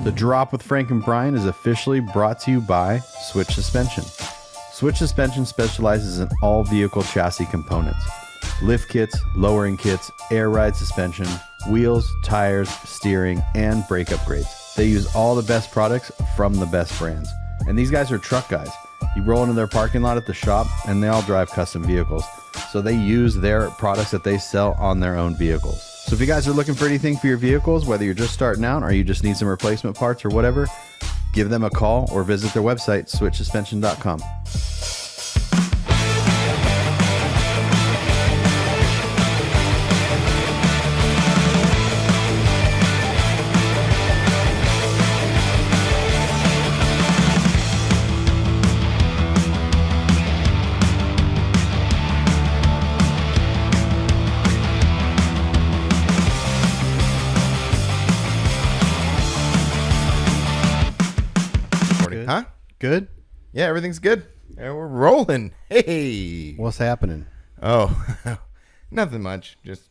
The Drop with Frank and Brian is officially brought to you by Switch Suspension. Switch Suspension specializes in all vehicle chassis components. Lift kits, lowering kits, air ride suspension, wheels, tires, steering, and brake upgrades. They use all the best products from the best brands. And these guys are truck guys. You roll into their parking lot at the shop and they all drive custom vehicles. So they use their products that they sell on their own vehicles. So if you guys are looking for anything for your vehicles, whether you're just starting out or you just need some replacement parts or whatever, give them a call or visit their website, switchsuspension.com. Huh? Good? Yeah, everything's good. And we're rolling. Hey. What's happening? Oh, nothing much. Just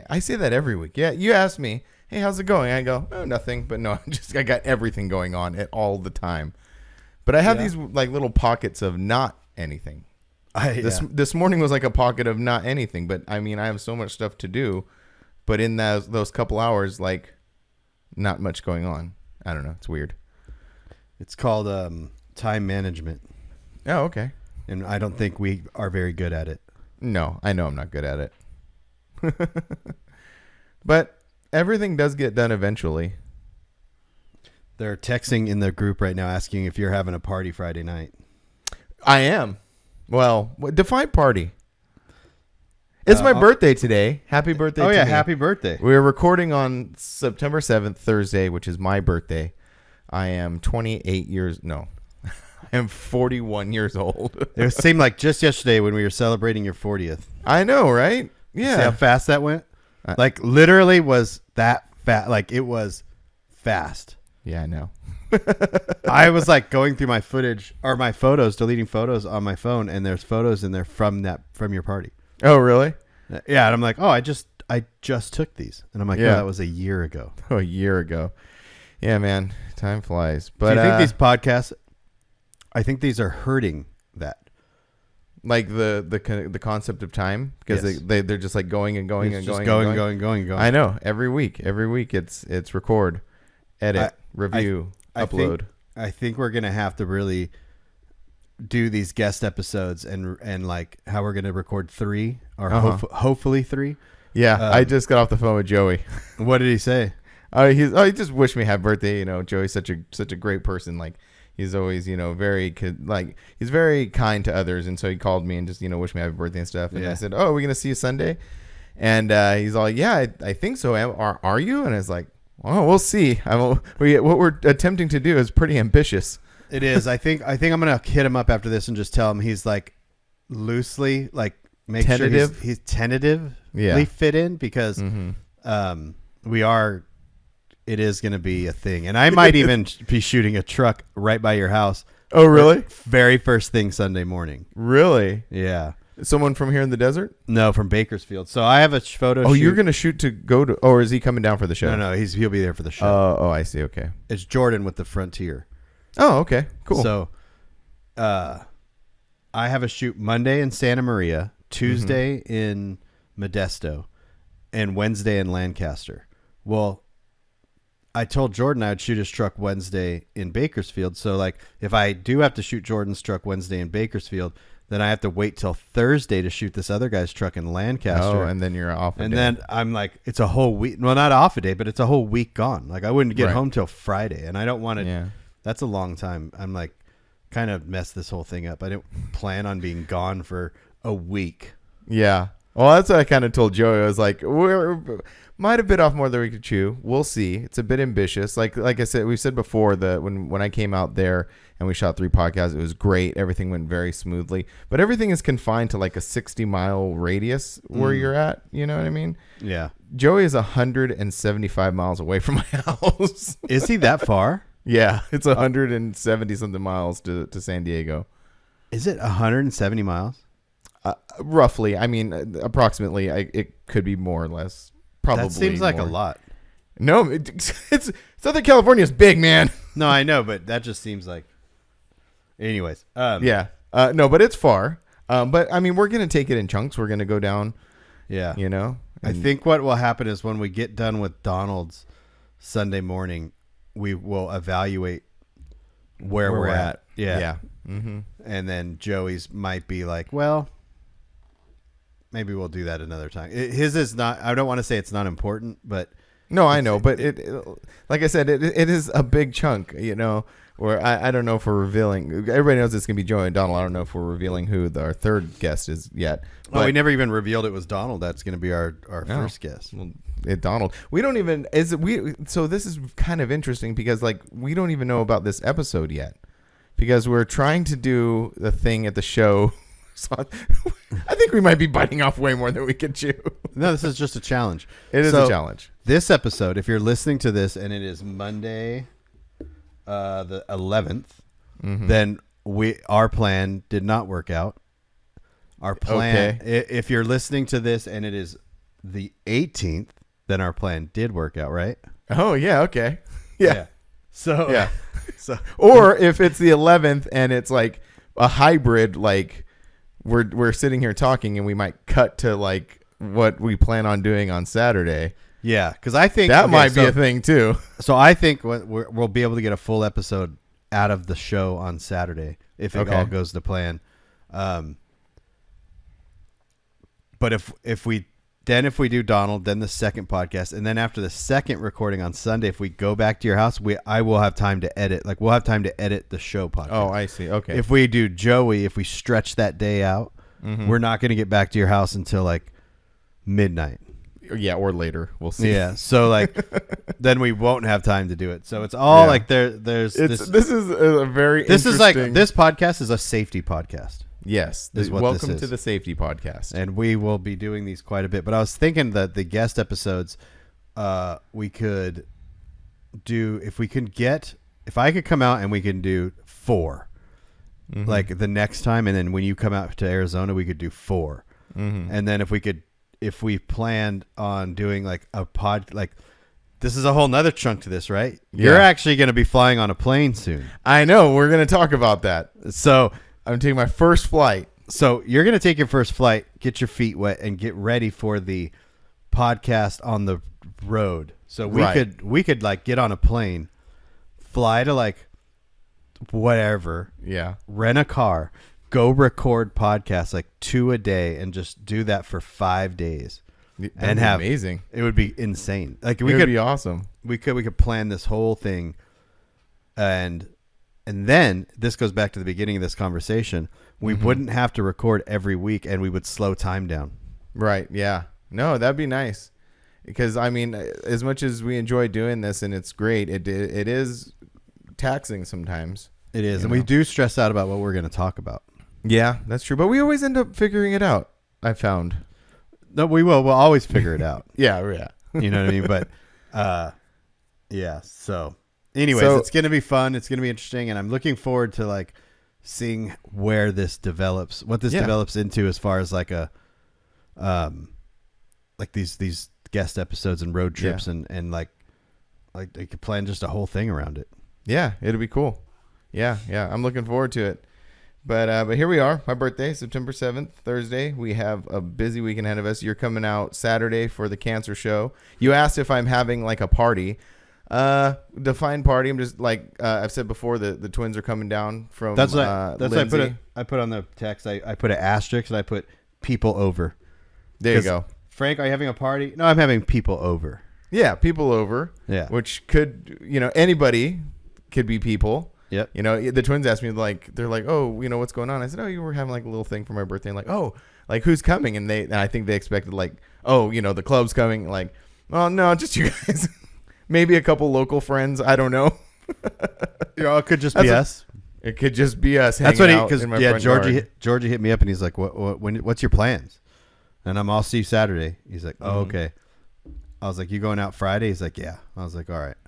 I say that every week. Yeah, you ask me, hey, how's it going? I go, oh, nothing. But no, I got everything going on all the time. But I have these like little pockets of not anything. This morning was like a pocket of not anything. But I mean, I have so much stuff to do. But in those couple hours, like, not much going on. I don't know. It's weird. It's called time management. Oh, okay. And I don't think we are very good at it. No, I know I'm not good at it. But everything does get done eventually. They're texting in the group right now asking if you're having a party Friday night. I am. Well, define party. It's my birthday today. Happy birthday to me. Happy birthday. We're recording on September 7th, Thursday, which is my birthday. I am 28 years. No, I am 41 years old. It seemed like just yesterday when we were celebrating your 40th. I know, right? Yeah. See how fast that went? Like literally was that fast. Like it was fast. Yeah, I know. I was like going through my footage or my photos, deleting photos on my phone, and there's photos in there from your party. Oh, really? Yeah, and I'm like, oh, I just took these, and I'm like, yeah, that was a year ago. Oh, a year ago. Yeah, man, time flies. But do you think these podcasts? I think these are hurting that, like the concept of time, because yes. they're just like going and going and going. going. I know. Every week it's record, edit, review, upload. I think we're gonna have to really do these guest episodes and like how we're gonna record 3 or hopefully 3. Yeah, I just got off the phone with Joey. What did he say? He just wished me happy birthday. You know, Joey's such a great person. Like he's always, he's very kind to others. And so he called me and just, wished me happy birthday and stuff. And I said, oh, are we going to see you Sunday? And he's all, yeah, I think so. Are you? And I was like, well, we'll see. What we're attempting to do is pretty ambitious. It is. I think I'm going to hit him up after this and just tell him he's like loosely, like make tentative. Sure he's tentatively fit in because it is going to be a thing. And I might even be shooting a truck right by your house. Oh, really? Very first thing Sunday morning. Really? Yeah. Someone from here in the desert? No, from Bakersfield. So I have a photo shoot. Oh, you're going to shoot to go to, or is he coming down for the show? No, he'll be there for the show. Oh, I see. Okay. It's Jordan with the Frontier. Oh, okay. Cool. So I have a shoot Monday in Santa Maria, Tuesday in Modesto, and Wednesday in Lancaster. Well, I told Jordan I would shoot his truck Wednesday in Bakersfield. So, like, if I do have to shoot Jordan's truck Wednesday in Bakersfield, then I have to wait till Thursday to shoot this other guy's truck in Lancaster. Oh, and then you're off a day. And then I'm like, it's a whole week. Well, not off a day, but it's a whole week gone. Like, I wouldn't get home till Friday. And I don't want to. Yeah. That's a long time. I'm like, kind of messed this whole thing up. I didn't plan on being gone for a week. Yeah. Well, that's what I kind of told Joey. I was like, might have bit off more than we could chew. We'll see. It's a bit ambitious. Like I said, we said before that when I came out there and we shot 3 podcasts, it was great. Everything went very smoothly. But everything is confined to like a 60-mile radius where you're at. You know what I mean? Yeah. Joey is 175 miles away from my house. Is he that far? Yeah. It's 170-something miles to San Diego. Is it 170 miles? Roughly. I mean, approximately. It could be more or less. Probably that seems like more. A lot. No, it's Southern California is big, man. No, I know, but that just seems like. Anyways, Yeah. No, but it's far. But I mean, we're gonna take it in chunks. We're gonna go down. yeah. You know. I think what will happen is when we get done with Donald's Sunday morning, we will evaluate where we're at. Yeah. Yeah. Mm-hmm. And then Joey's might be like, well, maybe we'll do that another time. His is not. I don't want to say it's not important, but. No, I know, but it like I said, it is a big chunk, you know, where I don't know if we're revealing. Everybody knows it's going to be Joey and Donald. I don't know if we're revealing who our third guest is yet. Well, we never even revealed it was Donald. That's going to be our first guest. Well, Donald. We don't even, so this is kind of interesting because, like, we don't even know about this episode yet because we're trying to do the thing at the show. So I think we might be biting off way more than we can chew. No, this is just a challenge. It is a challenge. This episode, if you're listening to this and it is Monday, the 11th, then our plan did not work out. Our plan, if you're listening to this and it is the 18th, then our plan did work out, right? Oh, yeah. Okay. Yeah. So, yeah. So, or if it's the 11th and it's like a hybrid, like we're sitting here talking and we might cut to like what we plan on doing on Saturday. Yeah, because I think that might be a thing too. So I think we'll be able to get a full episode out of the show on Saturday if it all goes to plan. But if we do Donald, then the second podcast, and then after the second recording on Sunday, if we go back to your house, I will have time to edit. Like we'll have time to edit the show podcast. Oh, I see. Okay. If we do Joey, if we stretch that day out, we're not going to get back to your house until like midnight. Yeah, or later. We'll see. Yeah. So like, then we won't have time to do it. So it's all like there's this. This is a very. This is like this podcast is a safety podcast. Yes. Welcome to the safety podcast. And we will be doing these quite a bit. But I was thinking that the guest episodes, we could do if I could come out and we can do 4, like the next time, and then when you come out to Arizona, we could do 4, and then if we planned on doing like a pod, like this is a whole nother chunk to this, right? Yeah. You're actually going to be flying on a plane soon. I know. We're going to talk about that. So I'm taking my first flight. So you're going to take your first flight, get your feet wet, and get ready for the podcast on the road. So we could like get on a plane, fly to like whatever. Yeah. Rent a car, go record podcasts like 2 a day, and just do that for 5 days. That'd be amazing. It would be insane. Like it would be awesome. We could plan this whole thing, and then this goes back to the beginning of this conversation. We wouldn't have to record every week, and we would slow time down. Right. Yeah. No, that'd be nice. Because, I mean, as much as we enjoy doing this and it's great, it is taxing sometimes. It is. And we do stress out about what we're going to talk about. Yeah, that's true. But we always end up figuring it out, I found. No, we will. We'll always figure it out. Yeah. You know what I mean? But, yeah. So, anyways, it's going to be fun. It's going to be interesting. And I'm looking forward to, like, seeing where this develops, what this develops into as far as, like, like these guest episodes and road trips and like they could plan just a whole thing around it. Yeah, it'll be cool. Yeah. I'm looking forward to it. But here we are. My birthday, September 7th, Thursday. We have a busy weekend ahead of us. You're coming out Saturday for the cancer show. You asked if I'm having like a party. Define party. I'm just like I've said before, the twins are coming down from that's what Lindsay. I put on the text. I put an asterisk and I put people over. There you go. Frank, are you having a party? No, I'm having people over. Yeah, people over. Yeah. Which could, anybody could be people. Yep. The twins asked me, like, they're like, oh, what's going on? I said, oh, you were having like a little thing for my birthday. And like, oh, like who's coming? And I think they expected like, oh, the club's coming. Like, well, no, just you guys. Maybe a couple local friends. I don't know. It could just be us. It could just be us. That's what Georgie hit me up and he's like, what's your plans? And I'll see you Saturday. He's like, oh, okay. I was like, you going out Friday? He's like, yeah. I was like, all right.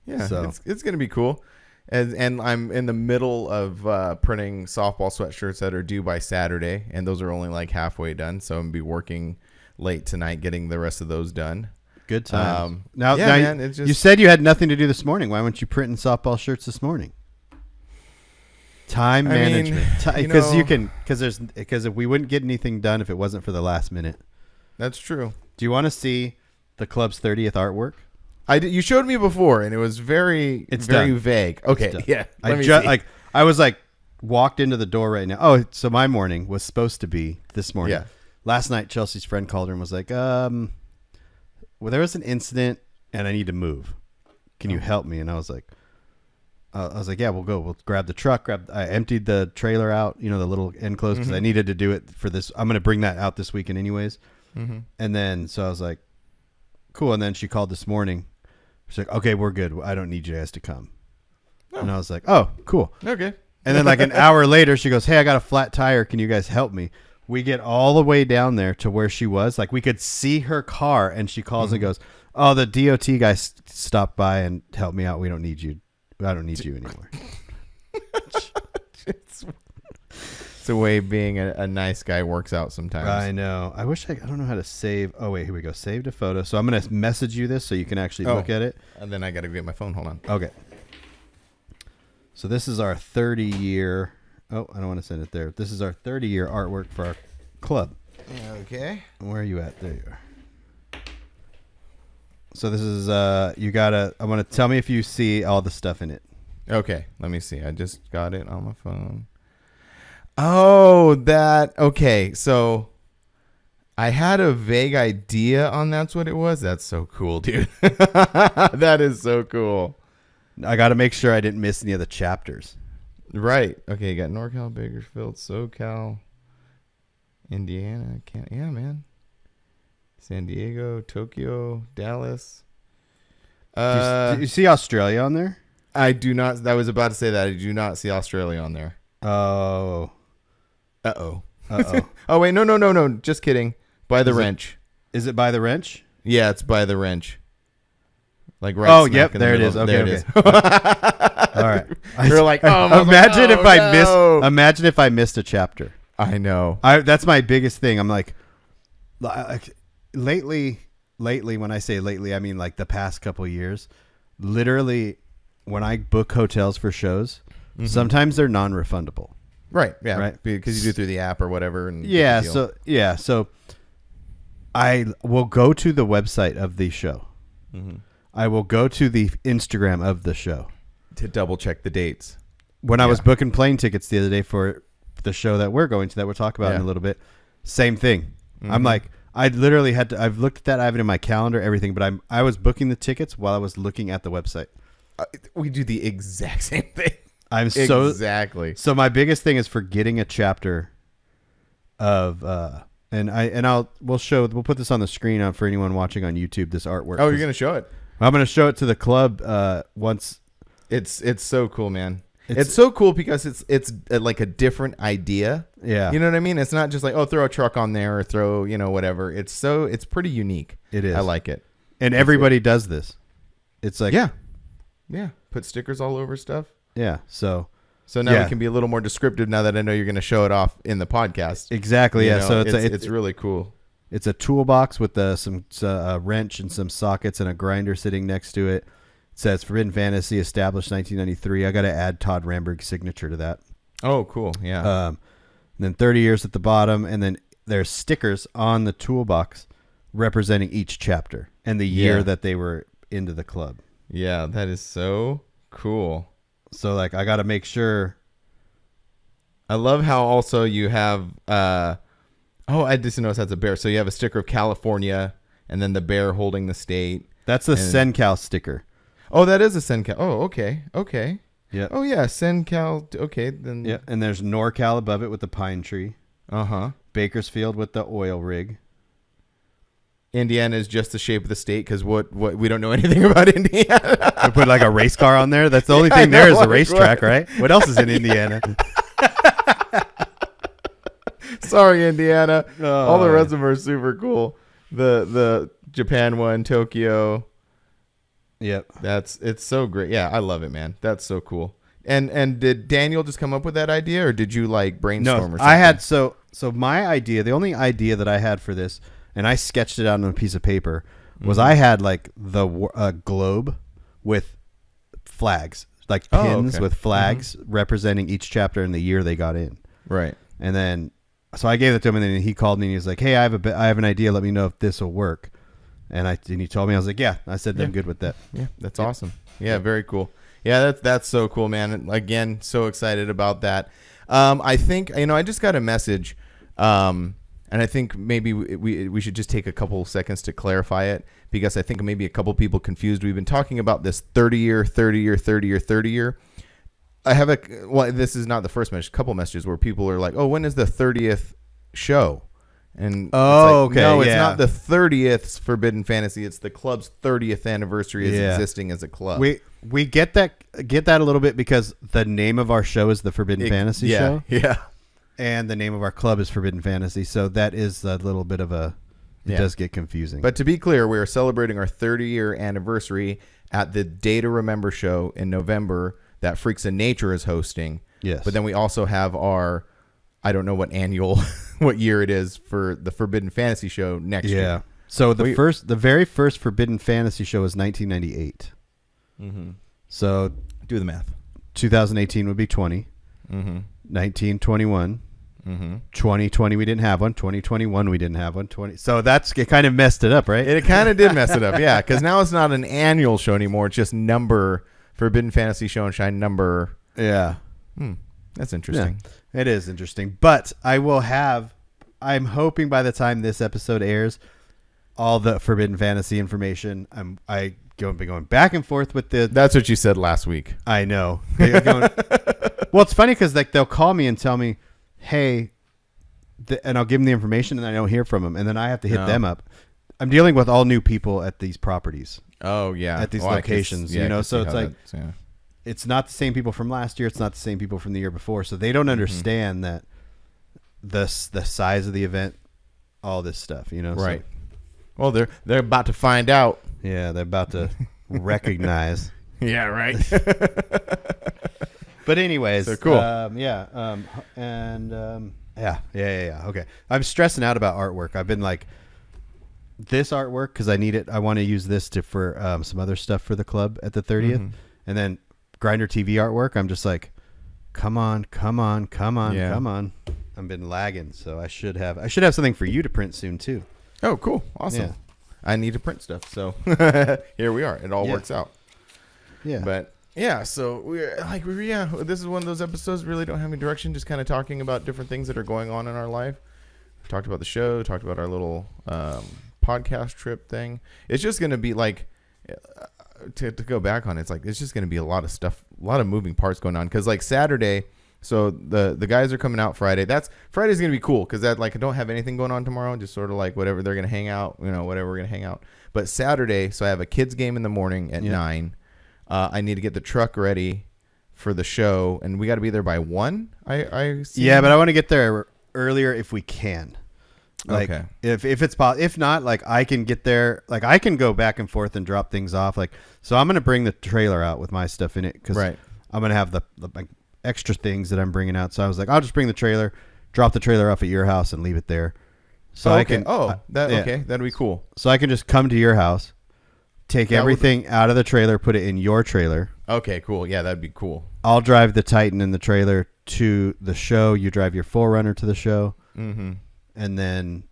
Yeah, so it's going to be cool. And I'm in the middle of printing softball sweatshirts that are due by Saturday. And those are only like halfway done. So I'm going to be working late tonight getting the rest of those done. Good times. Yeah, man, it's you just- said you had nothing to do this morning. Why weren't you printing softball shirts this morning? Time management. Because we wouldn't get anything done if it wasn't for the last minute. That's true. Do you want to see the club's 30th artwork? You showed me before, and it was very done. vague. Okay, yeah. I was like walked into the door right now. Oh, so my morning was supposed to be this morning. Yeah. Last night, Chelsea's friend called her and was like, well, there was an incident and I need to move. Can you help me? And I was like, yeah, we'll go. We'll grab the truck. I emptied the trailer out, the little enclosed, because I needed to do it for this. I'm going to bring that out this weekend anyways. Mm-hmm. And then, so I was like, cool. And then she called this morning. She's like, okay, we're good. I don't need you guys to come. Oh. And I was like, oh, cool. Okay. And then like an hour later, she goes, hey, I got a flat tire. Can you guys help me? We get all the way down there to where she was. Like we could see her car, and she calls and goes, oh, the DOT guy stopped by and helped me out. We don't need you. I don't need you anymore. It's the way being a nice guy works out sometimes. I know. I wish I don't know how to save. Oh, wait, here we go. Saved a photo. So I'm going to message you this so you can actually look at it. And then I got to get my phone. Hold on. Okay. So this is our 30-year. Oh, I don't want to send it there. This is our 30-year artwork for our club. Okay. Where are you at? There you are. So this is I want to tell me if you see all the stuff in it. Okay, let me see. I just got it on my phone. Oh, okay. So I had a vague idea on that's what it was. That's so cool, dude. That is so cool. I got to make sure I didn't miss any of the chapters. Right. Okay, you got NorCal, Bakersfield, SoCal, Indiana, yeah, man. San Diego, Tokyo, Dallas. Do you see Australia on there? I do not. I was about to say that. I do not see Australia on there. Oh. Uh-oh. Oh, wait. No. Just kidding. By the wrench. Is it by the wrench? Yeah, it's by the wrench. Like right. Oh, yep. There it is. Okay. There it is. All right. You're like, oh, imagine if I missed a chapter. I know. That's my biggest thing. I'm like lately, when I say lately, I mean like the past couple of years, literally when I book hotels for shows, sometimes they're non-refundable. Right. Yeah. Right. Because you do through the app or whatever. And So I will go to the website of the show. Mm-hmm. I will go to the Instagram of the show to double check the dates. When I was booking plane tickets the other day for the show that we're going to, that we'll talk about in a little bit, same thing. Mm-hmm. I'm like, I literally I've looked at that. I have it in my calendar, everything, but I was booking the tickets while I was looking at the website. We do the exact same thing. Exactly. So my biggest thing is forgetting a chapter of, we'll put this on the screen for anyone watching on YouTube, this artwork. Oh, you're going to show it? I'm going to show it to the club once. It's so cool, man. It's so cool because it's like a different idea. Yeah. You know what I mean? It's not just like, oh, throw a truck on there or throw, whatever. It's pretty unique. It is. I like it. And everybody does this. It's like, yeah. Put stickers all over stuff. Yeah. So now we can be a little more descriptive now that I know you're going to show it off in the podcast. Exactly. Yeah. So it's really cool. It's a toolbox with some wrench and some sockets and a grinder sitting next to it. It says Forbidden Fantasy, established 1993. I got to add Todd Ramberg's signature to that. Oh, cool. Yeah. And then 30 years at the bottom. And then there's stickers on the toolbox representing each chapter and the year that they were into the club. Yeah, that is so cool. So, like, I got to make sure. I love how also you have, I just noticed that's a bear. So you have a sticker of California and then the bear holding the state. That's the SenCal sticker. Oh, that is a SenCal. Oh, okay. Yeah. Oh, yeah, SenCal. Okay, then. Yeah, and there's NorCal above it with the pine tree. Uh-huh. Bakersfield with the oil rig. Indiana is just the shape of the state because what we don't know anything about Indiana. We put like a race car on there. That's the only thing there is a racetrack, right? What else is in Indiana? Sorry, Indiana. All the rest of them are super cool. The Japan one, Tokyo. Yep. It's so great. Yeah, I love it, man. That's so cool. And did Daniel just come up with that idea or did you like brainstorm or something? I had so my idea, the only idea that I had for this, and I sketched it out on a piece of paper, was I had like the globe with flags, like pins with flags representing each chapter and the year they got in. Right. And then, so I gave it to him, and then he called me and he was like, "Hey, I have an idea. Let me know if this will work." And he told me, I was like, "Yeah." I said, "I'm good with that." Yeah, that's awesome. Yeah, very cool. Yeah, that's so cool, man. And again, so excited about that. I think I just got a message, and I think maybe we should just take a couple seconds to clarify it, because I think maybe a couple people confused. We've been talking about this 30-year. This is not the first message. A couple messages where people are like, "Oh, when is the 30th show?" And okay. No, it's not the 30th Forbidden Fantasy. It's the club's 30th anniversary as existing as a club. We get that a little bit because the name of our show is the Forbidden Fantasy Show. Yeah. And the name of our club is Forbidden Fantasy. So that is a little bit of it does get confusing. But to be clear, we are celebrating our 30-year anniversary at the Day to Remember show in November that Freaks of Nature is hosting. Yes. But then we also have our, I don't know what year it is for the Forbidden Fantasy show next year. Yeah. So the very first Forbidden Fantasy show was 1998. Mm-hmm. So do the math. 2018 would be 20. Mm-hmm. 1921. Mm-hmm. 2020 we didn't have one. 2021 we didn't have one. So it kind of messed it up, right? It kind of did mess it up, yeah. Because now it's not an annual show anymore. It's just number Forbidden Fantasy Show and Shine number. Yeah. That's interesting. Yeah, it is interesting. But I'm hoping by the time this episode airs, all the Forbidden Fantasy information. I've been going back and forth with the. That's what you said last week. I know. Well, it's funny because they'll call me and tell me, "Hey," and I'll give them the information, and I don't hear from them, and then I have to hit them up. I'm dealing with all new people at these properties. Oh yeah, at these locations, so it's like it's not the same people from last year. It's not the same people from the year before. So they don't understand that the size of the event, all this stuff, Right. So, well, they're about to find out. Yeah, they're about to recognize. Yeah, right. But anyways, so cool. Okay. I'm stressing out about artwork. I've been like, this artwork because I need it. I want to use this for some other stuff for the club at the 30th, and then Grinder TV artwork. I'm just like, come on. I've been lagging, so I should have something for you to print soon too. Oh, cool, awesome. Yeah. I need to print stuff, so here we are. It all works out. Yeah, but. Yeah, so this is one of those episodes really don't have any direction, just kind of talking about different things that are going on in our life. We talked about the show, talked about our little podcast trip thing. It's just going to be like, to go back on it, it's just going to be a lot of stuff, a lot of moving parts going on. Because like Saturday, so the guys are coming out Friday. Friday's going to be cool because I don't have anything going on tomorrow, just sort of like whatever they're going to hang out, whatever we're going to hang out. But Saturday, so I have a kids game in the morning at 9. I need to get the truck ready for the show, and we got to be there by 1. I see. Yeah, but I want to get there earlier if we can. Like, okay. If it's possible, if not, like I can get there. Like I can go back and forth and drop things off. Like so, I'm gonna bring the trailer out with my stuff in it because I'm gonna have the like, extra things that I'm bringing out. So I was like, I'll just bring the trailer, drop the trailer off at your house, and leave it there. So I can. Okay, that'd be cool. So I can just come to your house. Take everything out of the trailer, put it in your trailer. Okay, cool. Yeah, that'd be cool. I'll drive the Titan in the trailer to the show. You drive your 4Runner to the show. Mm-hmm. And then,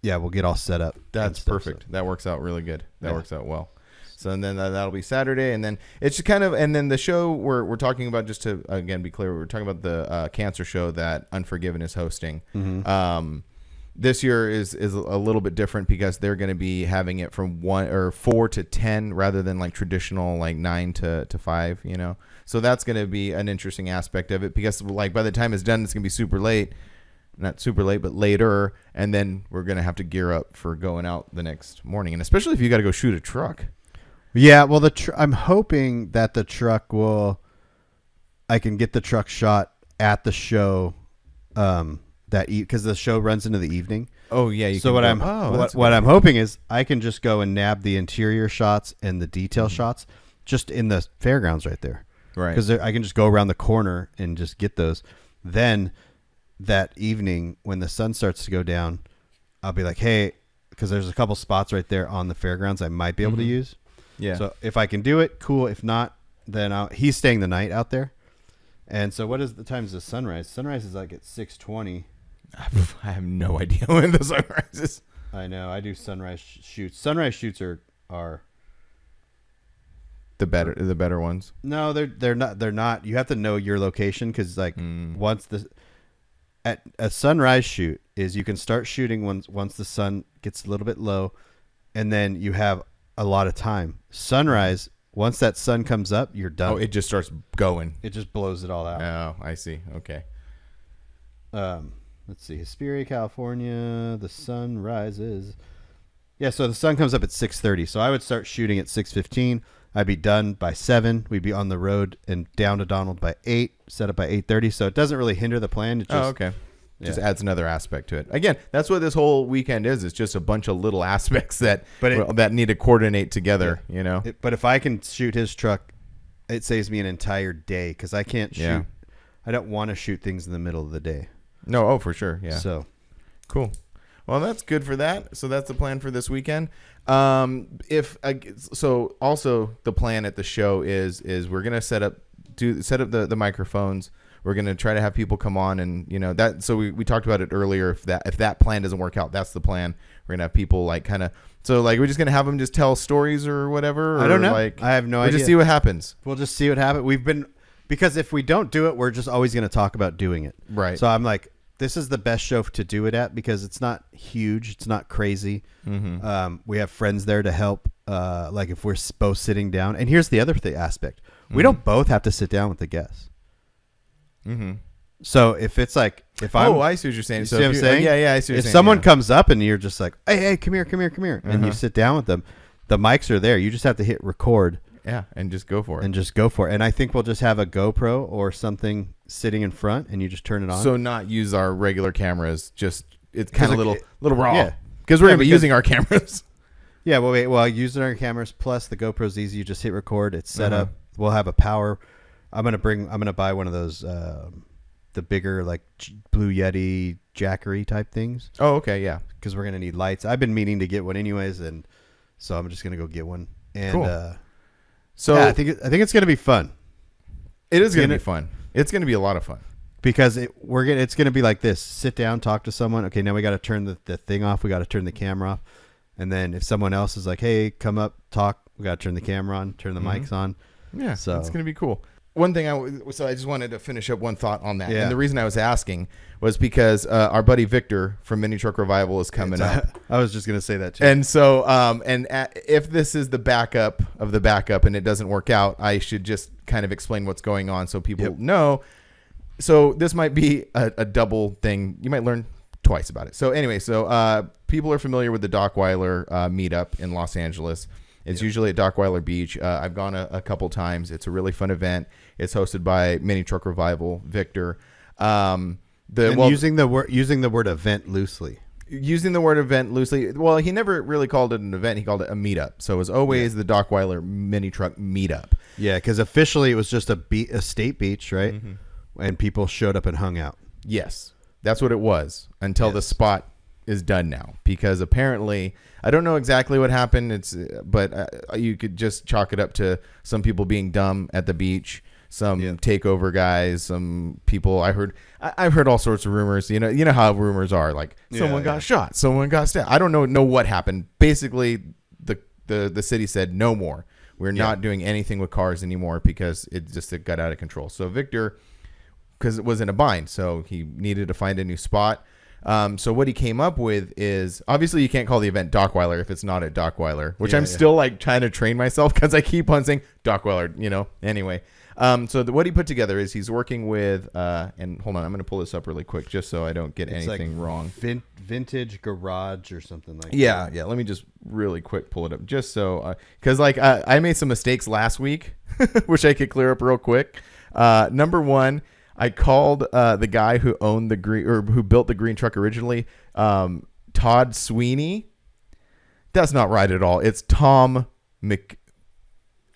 we'll get all set up. That's perfect. So. That works out really good. That works out well. So and then that'll be Saturday. And then it's just and then the show we're talking about, just to, again, be clear, we're talking about the cancer show that Unforgiven is hosting. Mm-hmm. This year is a little bit different because they're going to be having it from 4 to 10 rather than like traditional like 9 to 5, So that's going to be an interesting aspect of it because like by the time it's done, it's going to be super late. Not super late, but later. And then we're going to have to gear up for going out the next morning. And especially if you got to go shoot a truck. Yeah, well, I'm hoping that the truck I can get the truck shot at the show because the show runs into the evening. Oh yeah. So what I'm hoping is I can just go and nab the interior shots and the detail shots just in the fairgrounds right there. Right. Because I can just go around the corner and just get those. Then that evening when the sun starts to go down, I'll be like, hey, because there's a couple spots right there on the fairgrounds I might be able to use. Yeah. So if I can do it, cool. If not, then he's staying the night out there. And so what is the time is the sunrise? Sunrise is like at 6:20. I have no idea when the sunrise is. I know. I do sunrise shoots. Sunrise shoots are the better ones. No, they're not. You have to know your location because like once at a sunrise shoot is you can start shooting once the sun gets a little bit low, and then you have a lot of time. Sunrise, once that sun comes up, you're done. Oh, it just starts going. It just blows it all out. Oh, I see. Okay. Let's see. Hesperia, California. The sun rises. Yeah, so the sun comes up at 6:30. So I would start shooting at 6:15. I'd be done by 7. We'd be on the road and down to Donald by 8. Set up by 8:30. So it doesn't really hinder the plan. It just, okay. Just adds another aspect to it. Again, that's what this whole weekend is. It's just a bunch of little aspects that need to coordinate together. Yeah. You know. But if I can shoot his truck, it saves me an entire day because I can't shoot. Yeah. I don't want to shoot things in the middle of the day. No. Oh, for sure. Yeah. So cool. Well, that's good for that. So that's the plan for this weekend. Also the plan at the show is we're gonna set up the microphones. We're gonna try to have people come on, and that. So we talked about it earlier. If that plan doesn't work out, that's the plan. We're gonna have people like kind of. So like we're just gonna have them just tell stories or whatever. I don't know. Like I have no idea. We'll just see what happens. We'll just see what happens. Because if we don't do it, we're just always gonna talk about doing it. Right. So I'm like, this is the best show to do it at because it's not huge. It's not crazy. Mm-hmm. We have friends there to help. Like if we're both sitting down. And here's the other aspect. We don't both have to sit down with the guests. Mm-hmm. So if it's like, I see what you're saying. You see what I'm saying? Yeah, I see what you're saying. If someone comes up and you're just like, hey, come here. And you sit down with them, the mics are there. You just have to hit record. Yeah, and just go for it. And I think we'll just have a GoPro or something sitting in front, and you just turn it on. So not use our regular cameras. Just it's kind of little raw. Yeah, because we're gonna be using our cameras. Yeah, well, using our cameras plus the GoPro's easy. You just hit record. It's set up. We'll have a power. I'm gonna buy one of those the bigger like Blue Yeti Jackery type things. Oh, okay, yeah. Because we're gonna need lights. I've been meaning to get one anyways, and so I'm just gonna go get one. And cool. I think it's gonna be fun. It is gonna be fun. It's gonna be a lot of fun because it's gonna be like this: sit down, talk to someone. Okay, now we got to turn the thing off. We got to turn the camera off, and then if someone else is like, "Hey, come up, talk," we got to turn the camera on, turn the mics on. Yeah, so it's gonna be cool. One thing I just wanted to finish up one thought on that. Yeah. And the reason I was asking was because our buddy Victor from Mini Truck Revival is coming up. I was just going to say that too. And so, if this is the backup of the backup and it doesn't work out, I should just kind of explain what's going on so people know. So this might be a double thing. You might learn twice about it. So anyway, people are familiar with the Dockweiler meetup in Los Angeles. It's usually at Dockweiler Beach. I've gone a couple times. It's a really fun event. It's hosted by Mini Truck Revival, Victor. Using the word event loosely. Using the word event loosely. Well, he never really called it an event. He called it a meetup. So it was always the Dockweiler Mini Truck meetup. Yeah, because officially it was just a state beach, right? Mm-hmm. And people showed up and hung out. Yes, that's what it was until the spot is done now, because apparently I don't know exactly what happened. But you could just chalk it up to some people being dumb at the beach, some takeover guys, some people. I've heard all sorts of rumors. You know how rumors are. Like someone got shot, someone got stabbed. I don't know what happened. Basically, the city said no more. We're not doing anything with cars anymore because it got out of control. So Victor, because it was in a bind, so he needed to find a new spot. So what he came up with is, obviously you can't call the event Dockweiler if it's not at Dockweiler, which I'm still like trying to train myself because I keep on saying Dockweiler, anyway. So what he put together is he's working with, and hold on, I'm going to pull this up really quick just so I don't get anything wrong. Vintage garage or something like that. Yeah. Let me just really quick pull it up just so, because I made some mistakes last week, which I could clear up real quick. Number one, I called the guy who owned who built the green truck originally, Todd Sweeney. That's not right at all. It's Tom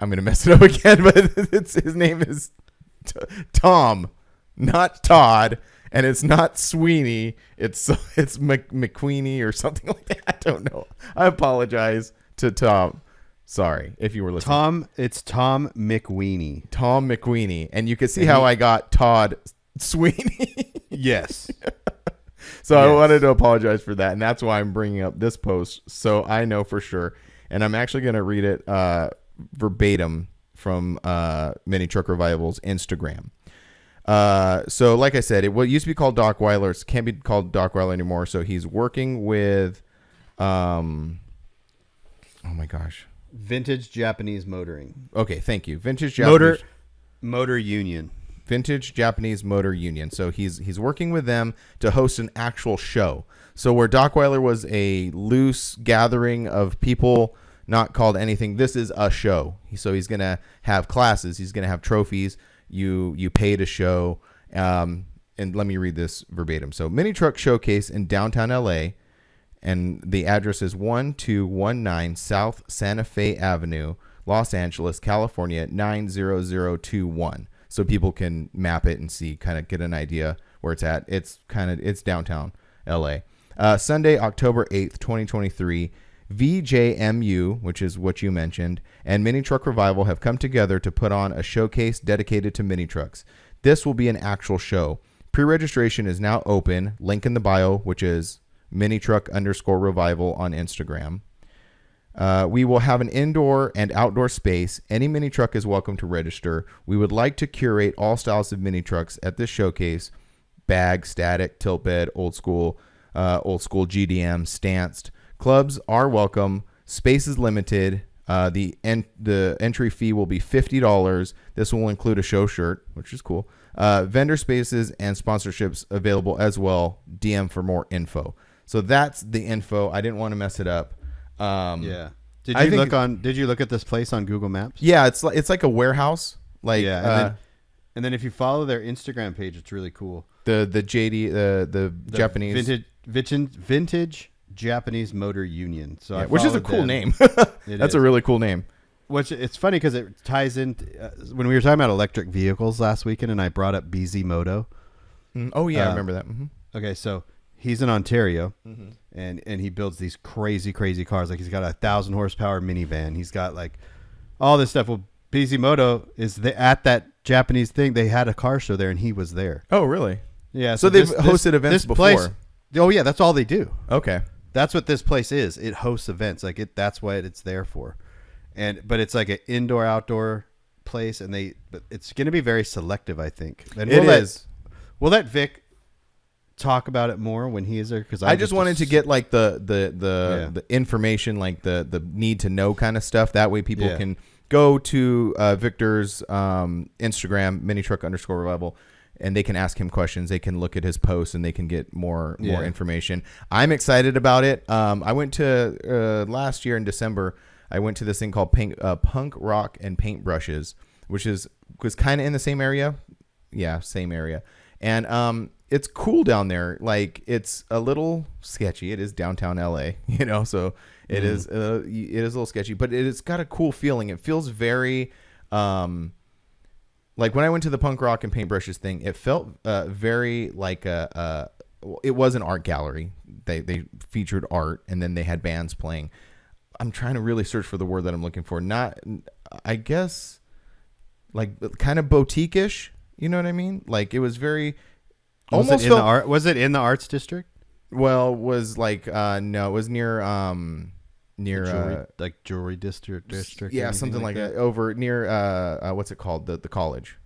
I'm going to mess it up again, but his name is Tom, not Todd. and it's not Sweeney. It's McQueenie or something like that. I don't know. I apologize to Tom. Sorry if you were listening. It's Tom McWeenie. Tom McQueenie, and you can see how I got Todd Sweeney. Yes. So I wanted to apologize for that, and that's why I'm bringing up this post so I know for sure. And I'm actually going to read it verbatim from Mini Truck Revival's Instagram. So like I said, it used to be called Dockweiler. It can't be called Dockweiler anymore. So he's working with, oh my gosh, Vintage Japanese Motoring. Okay, thank you. Vintage Japanese Motor Union. Vintage Japanese Motor Union. So he's working with them to host an actual show. So where Dockweiler was a loose gathering of people not called anything, this is a show. So he's going to have classes. He's going to have trophies. You pay to show. And let me read this verbatim. So Mini Truck Showcase in downtown LA. And the address is 1219 South Santa Fe Avenue, Los Angeles, California, 90021. So people can map it and see, kind of get an idea where it's at. It's downtown LA. Sunday, October 8th, 2023, VJMU, which is what you mentioned, and Mini Truck Revival have come together to put on a showcase dedicated to mini trucks. This will be an actual show. Pre-registration is now open. Link in the bio, which is mini_truck_revival on Instagram. We will have an indoor and outdoor space. Any mini truck is welcome to register. We would like to curate all styles of mini trucks at this showcase: bag, static, tilt bed, old school GDM, stanced. Clubs are welcome. Space is limited. The entry fee will be $50. This will include a show shirt, which is cool. Vendor spaces and sponsorships available as well. DM for more info. So that's the info. I didn't want to mess it up. Yeah. Did you look at this place on Google Maps? Yeah, it's like a warehouse. Like yeah, and then if you follow their Instagram page, it's really cool. The JD the Japanese vintage Japanese Motor Union. So yeah, which is a cool name. That's a really cool name. Which it's funny because it ties in when we were talking about electric vehicles last weekend, and I brought up BZ Moto. Oh yeah, I remember that. Mm-hmm. Okay, so he's in Ontario, and he builds these crazy cars. Like he's got 1,000 horsepower minivan. He's got like all this stuff. Well, BZ Moto is at that Japanese thing. They had a car show there, and he was there. Oh really? Yeah. So they've hosted events before. Place, oh yeah, that's all they do. Okay. That's what this place is. It hosts events. That's what it's there for. But it's like an indoor outdoor place, but it's going to be very selective, I think. And we'll let Vic talk about it more when he is there, because I just wanted to get like the information, like the need to know kind of stuff. That way people can go to Victor's Instagram, mini_truck_revival, and they can ask him questions. They can look at his posts, and they can get more information. I'm excited about it. I went to last year in December. I went to this thing called Punk Rock and Paintbrushes, which was kind of in the same area. Yeah, same area. And it's cool down there. Like, it's a little sketchy. It is downtown LA, so it is a little sketchy, but it's got a cool feeling. It feels very like when I went to the Punk Rock and Paintbrushes thing, it felt very like it was an art gallery. They featured art, and then they had bands playing. I'm trying to really search for the word that I'm looking for. I guess, like kind of boutique-ish. You know what I mean? Like, it was very almost. Was it in the arts district? Well, was like no, it was near jewelry district. Yeah, something like that. Over near what's it called? The college.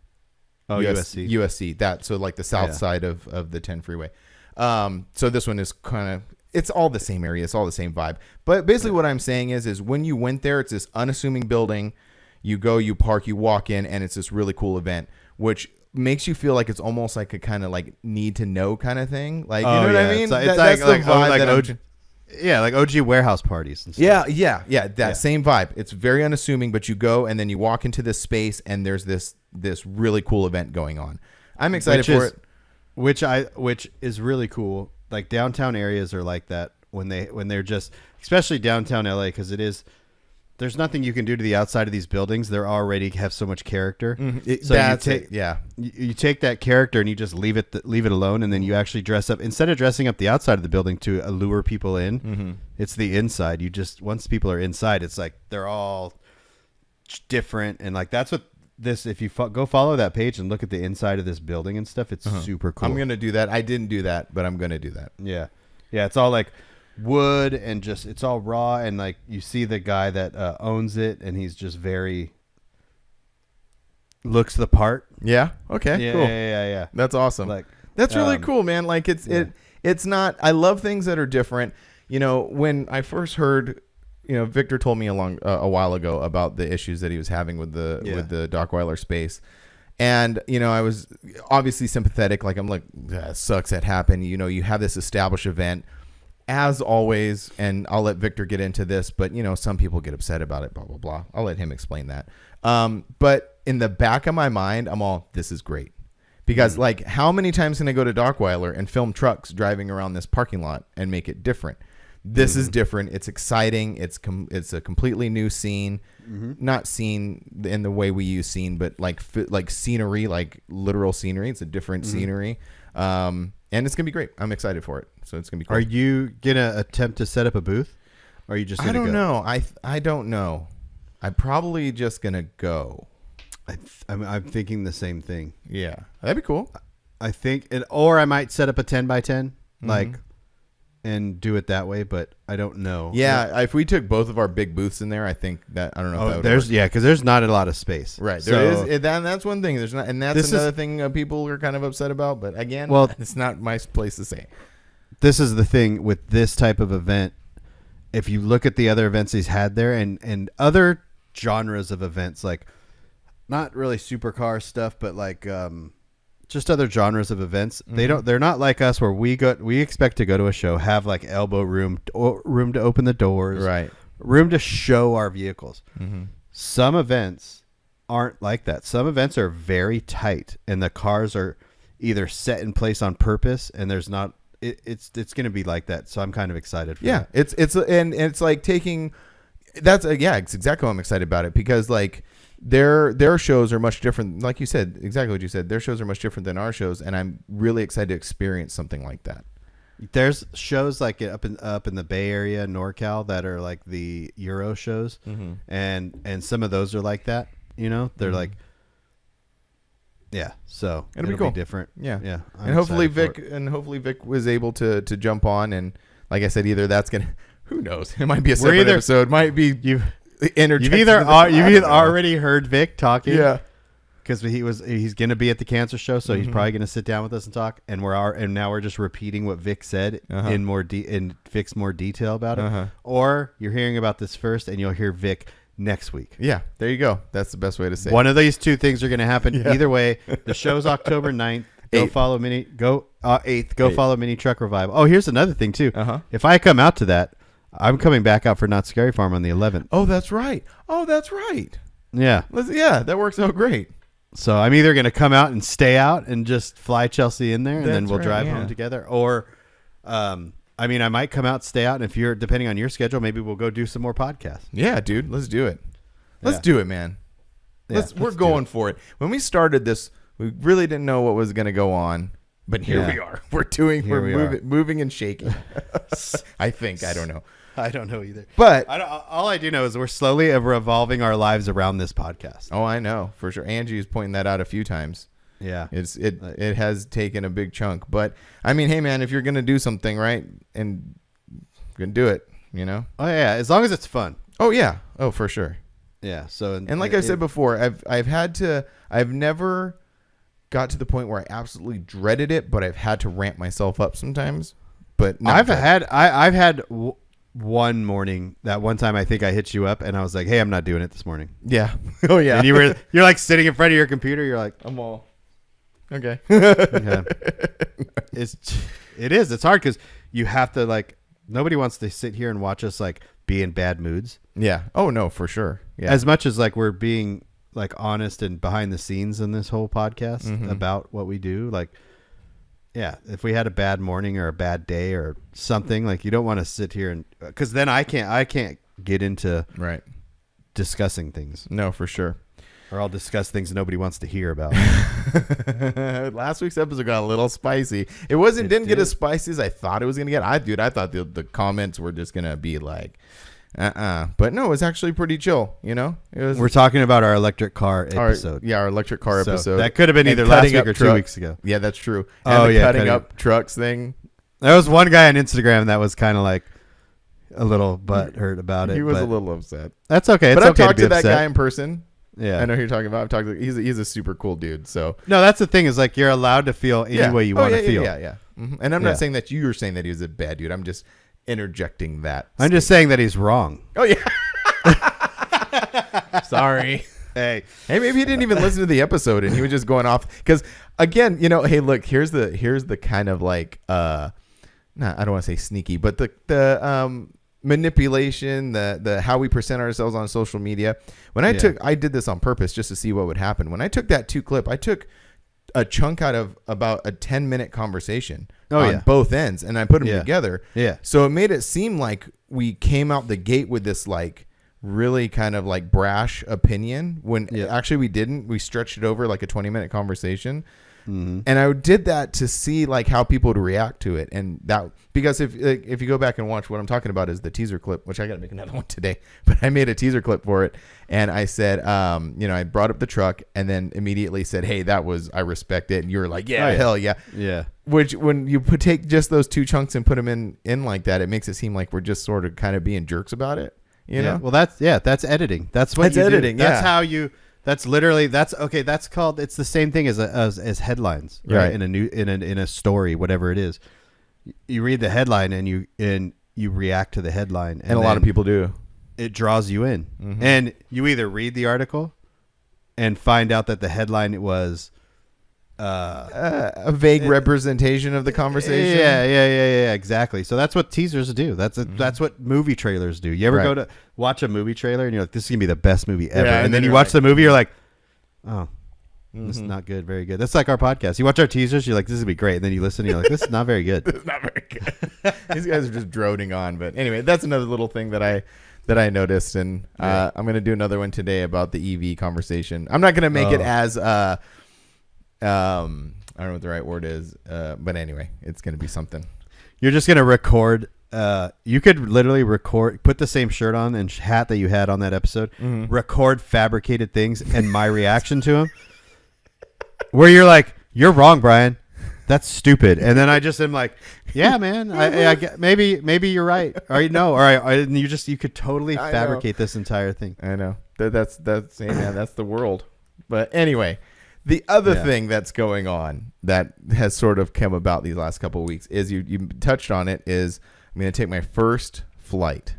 Oh, USC. USC. That, so like the south side of the 10 freeway. So this one is kind of, it's all the same area. It's all the same vibe. But basically what I'm saying is when you went there, it's this unassuming building. You go, you park, you walk in, and it's this really cool event, which makes you feel like it's almost like a kind of like need to know kind of thing. Like, you know what I mean? That's the vibe that OG, like OG warehouse parties and stuff. Yeah. Same vibe. It's very unassuming, but you go and then you walk into this space and there's this really cool event going on. I'm excited for it. Which is really cool. Like, downtown areas are like that when they're just, especially downtown LA, because it is there's nothing you can do to the outside of these buildings. They already have so much character. You take that character and you just leave it alone, and then you actually dress up. Instead of dressing up the outside of the building to allure people in, it's the inside. Once people are inside, it's like they're all different, and like that's what this. If you go follow that page and look at the inside of this building and stuff, it's super cool. I'm gonna do that. I didn't do that, but I'm gonna do that. Yeah, it's all like wood and just it's all raw, and like you see the guy that owns it, and he's just looks the part. Yeah. Okay. Cool. Yeah. That's awesome. Like that's really cool, man. Like it's not. I love things that are different. You know, when I first heard, Victor told me a while ago about the issues that he was having with the Dockweiler space. And, I was obviously sympathetic. Like, I'm like, that sucks that happened. You have this established event. As always, and I'll let Victor get into this, but some people get upset about it, blah blah blah. I'll let him explain that. But in the back of my mind, I'm all, this is great, because like, how many times can I go to Dockweiler and film trucks driving around this parking lot and make it different? This is different. It's exciting. It's a completely new scene, not scene in the way we use scene, but like scenery, like literal scenery. It's a different scenery. And it's going to be great. I'm excited for it. So it's going to be cool. Are you going to attempt to set up a booth? Or are you just going to go? I don't know. I don't know. I'm probably just going to go. I'm thinking the same thing. Yeah. That'd be cool. I think, or I might set up a 10 by 10, and do it that way, but I don't know. Yeah. If we took both of our big booths in there, I think that, I don't know if that would work. Yeah, because there's not a lot of space. Right. There is. That's one thing. There's not, and that's another thing people are kind of upset about. But again, it's not my place to say. This is the thing with this type of event. If you look at the other events he's had there and other genres of events, like not really supercar stuff, but like just other genres of events, they're not like us where we expect to go to a show, have like elbow room to open the doors, right, room to show our vehicles. Some events aren't like that. Some events are very tight, and the cars are either set in place on purpose, and there's not. It's going to be like that. So I'm kind of excited for that. It's like taking it's exactly what I'm excited about it, because like their shows are much different. Like you said, exactly what you said. Their shows are much different than our shows, and I'm really excited to experience something like that. There's shows like up in the Bay Area, NorCal, that are like the Euro shows, and some of those are like that. They're like. Yeah, so it'll be cool. Be different. Yeah. And hopefully Vic was able to jump on, and like I said, either that's gonna, who knows, it might be a separate episode, might be you've either already heard Vic talking, because he's gonna be at the cancer show, so he's probably gonna sit down with us and talk, and now we're just repeating what Vic said in Vic's more detail about it, or you're hearing about this first, and you'll hear Vic next week. Yeah, there you go. That's the best way to say One of these two things are going to happen. Either way. The show's October 9th. Go follow 8th. Go follow Mini Truck Revival. Oh, here's another thing too. If I come out to that, I'm coming back out for Not Scary Farm on the 11th. Oh, that's right. Yeah. That works out great. So I'm either going to come out and stay out and just fly Chelsea in there, and then we'll drive home together, or I might come out, stay out, and if you're, depending on your schedule, maybe we'll go do some more podcasts. Yeah, dude, let's do it. Let's do it, man. We're going for it. When we started this, we really didn't know what was going to go on, but here we are. We're moving and shaking. I think. I don't know. I don't know either. But all I do know is we're slowly revolving our lives around this podcast. Oh, I know for sure. Angie is pointing that out a few times. Yeah, it has taken a big chunk, but hey man, if you're gonna do something right, and you're gonna do it, Oh yeah, as long as it's fun. Oh yeah, oh for sure. Yeah. So and like I said before, I've never got to the point where I absolutely dreaded it, but I've had to ramp myself up sometimes. But I've had one morning, that one time I think I hit you up and I was like, hey, I'm not doing it this morning. Yeah. Oh yeah. And you're like sitting in front of your computer. You're like, I'm all. Okay. Yeah. It's hard because you have to, like, nobody wants to sit here and watch us like be in bad moods. Yeah. Oh no, for sure. Yeah. As much as like we're being like honest and behind the scenes in this whole podcast about what we do, like, yeah, if we had a bad morning or a bad day or something, like, you don't want to sit here and, because then I can't get into right discussing things. No, for sure. Or I'll discuss things nobody wants to hear about. Last week's episode got a little spicy. It didn't get as spicy as I thought it was gonna get. I thought the comments were just gonna be like, but no, it was actually pretty chill. You know, We're talking about our electric car episode. Our electric car episode. That could have been either last week or 2 weeks ago. Yeah, that's true. And the cutting up trucks thing. There was one guy on Instagram that was kind of like a little butthurt about it. He was a little upset. That's okay. But I've talked to that guy in person. Yeah, I know who you're talking about. I've talked. He's a super cool dude. So no, that's the thing is like you're allowed to feel any way you want to feel. Yeah. Mm-hmm. And I'm not saying that you were saying that he was a bad dude. I'm just interjecting that. I'm just saying that he's wrong. Oh yeah. Sorry. Hey, maybe he didn't even listen to the episode and he was just going off because again, you know, hey, look, here's the kind of like I don't want to say sneaky, but the manipulation, the how we present ourselves on social media. When I did this on purpose just to see what would happen. When I took that 2 clip, I took a chunk out of about a 10-minute conversation on both ends and I put them together. Yeah. So it made it seem like we came out the gate with this like really kind of like brash opinion when actually we didn't. We stretched it over like a 20-minute conversation. Mm-hmm. And I did that to see like how people would react to it, and that because if you go back and watch what I'm talking about is the teaser clip, which I got to make another one today, but I made a teaser clip for it, and I said, I brought up the truck, and then immediately said, hey, I respect it, and you were like, hell yeah, yeah. Which when you take just those 2 chunks and put them in like that, it makes it seem like we're just sort of kind of being jerks about it, you know? Well, that's editing. That's what you editing. Do. That's how you. That's literally that's called. It's the same thing as headlines, right? In a story, whatever it is. You read the headline and you react to the headline, and a lot of people do. It draws you in, and you either read the article and find out that the headline was a vague representation of the conversation. Yeah, exactly. So that's what teasers do. That's what movie trailers do. You ever go to watch a movie trailer and you're like, this is gonna be the best movie ever, and then you watch the movie, you're like, oh, this is not good, very good. That's like our podcast. You watch our teasers, you're like, this is gonna be great, and then you listen, and you're like, this is not very good. This is not very good. These guys are just droning on. But anyway, that's another little thing that I noticed, and I'm gonna do another one today about the EV conversation. I'm not gonna make it as I don't know what the right word is, but anyway, it's going to be something. You're just going to record. You could literally put the same shirt on and hat that you had on that episode, record fabricated things and my reaction to them, where you're like, you're wrong, Brian. That's stupid. And then I just am like, yeah, man, I maybe you're right. Or no, and you could totally fabricate this entire thing. I know that's the world. But anyway. The other thing that's going on that has sort of come about these last couple of weeks is you touched on it is I'm going to take my first flight.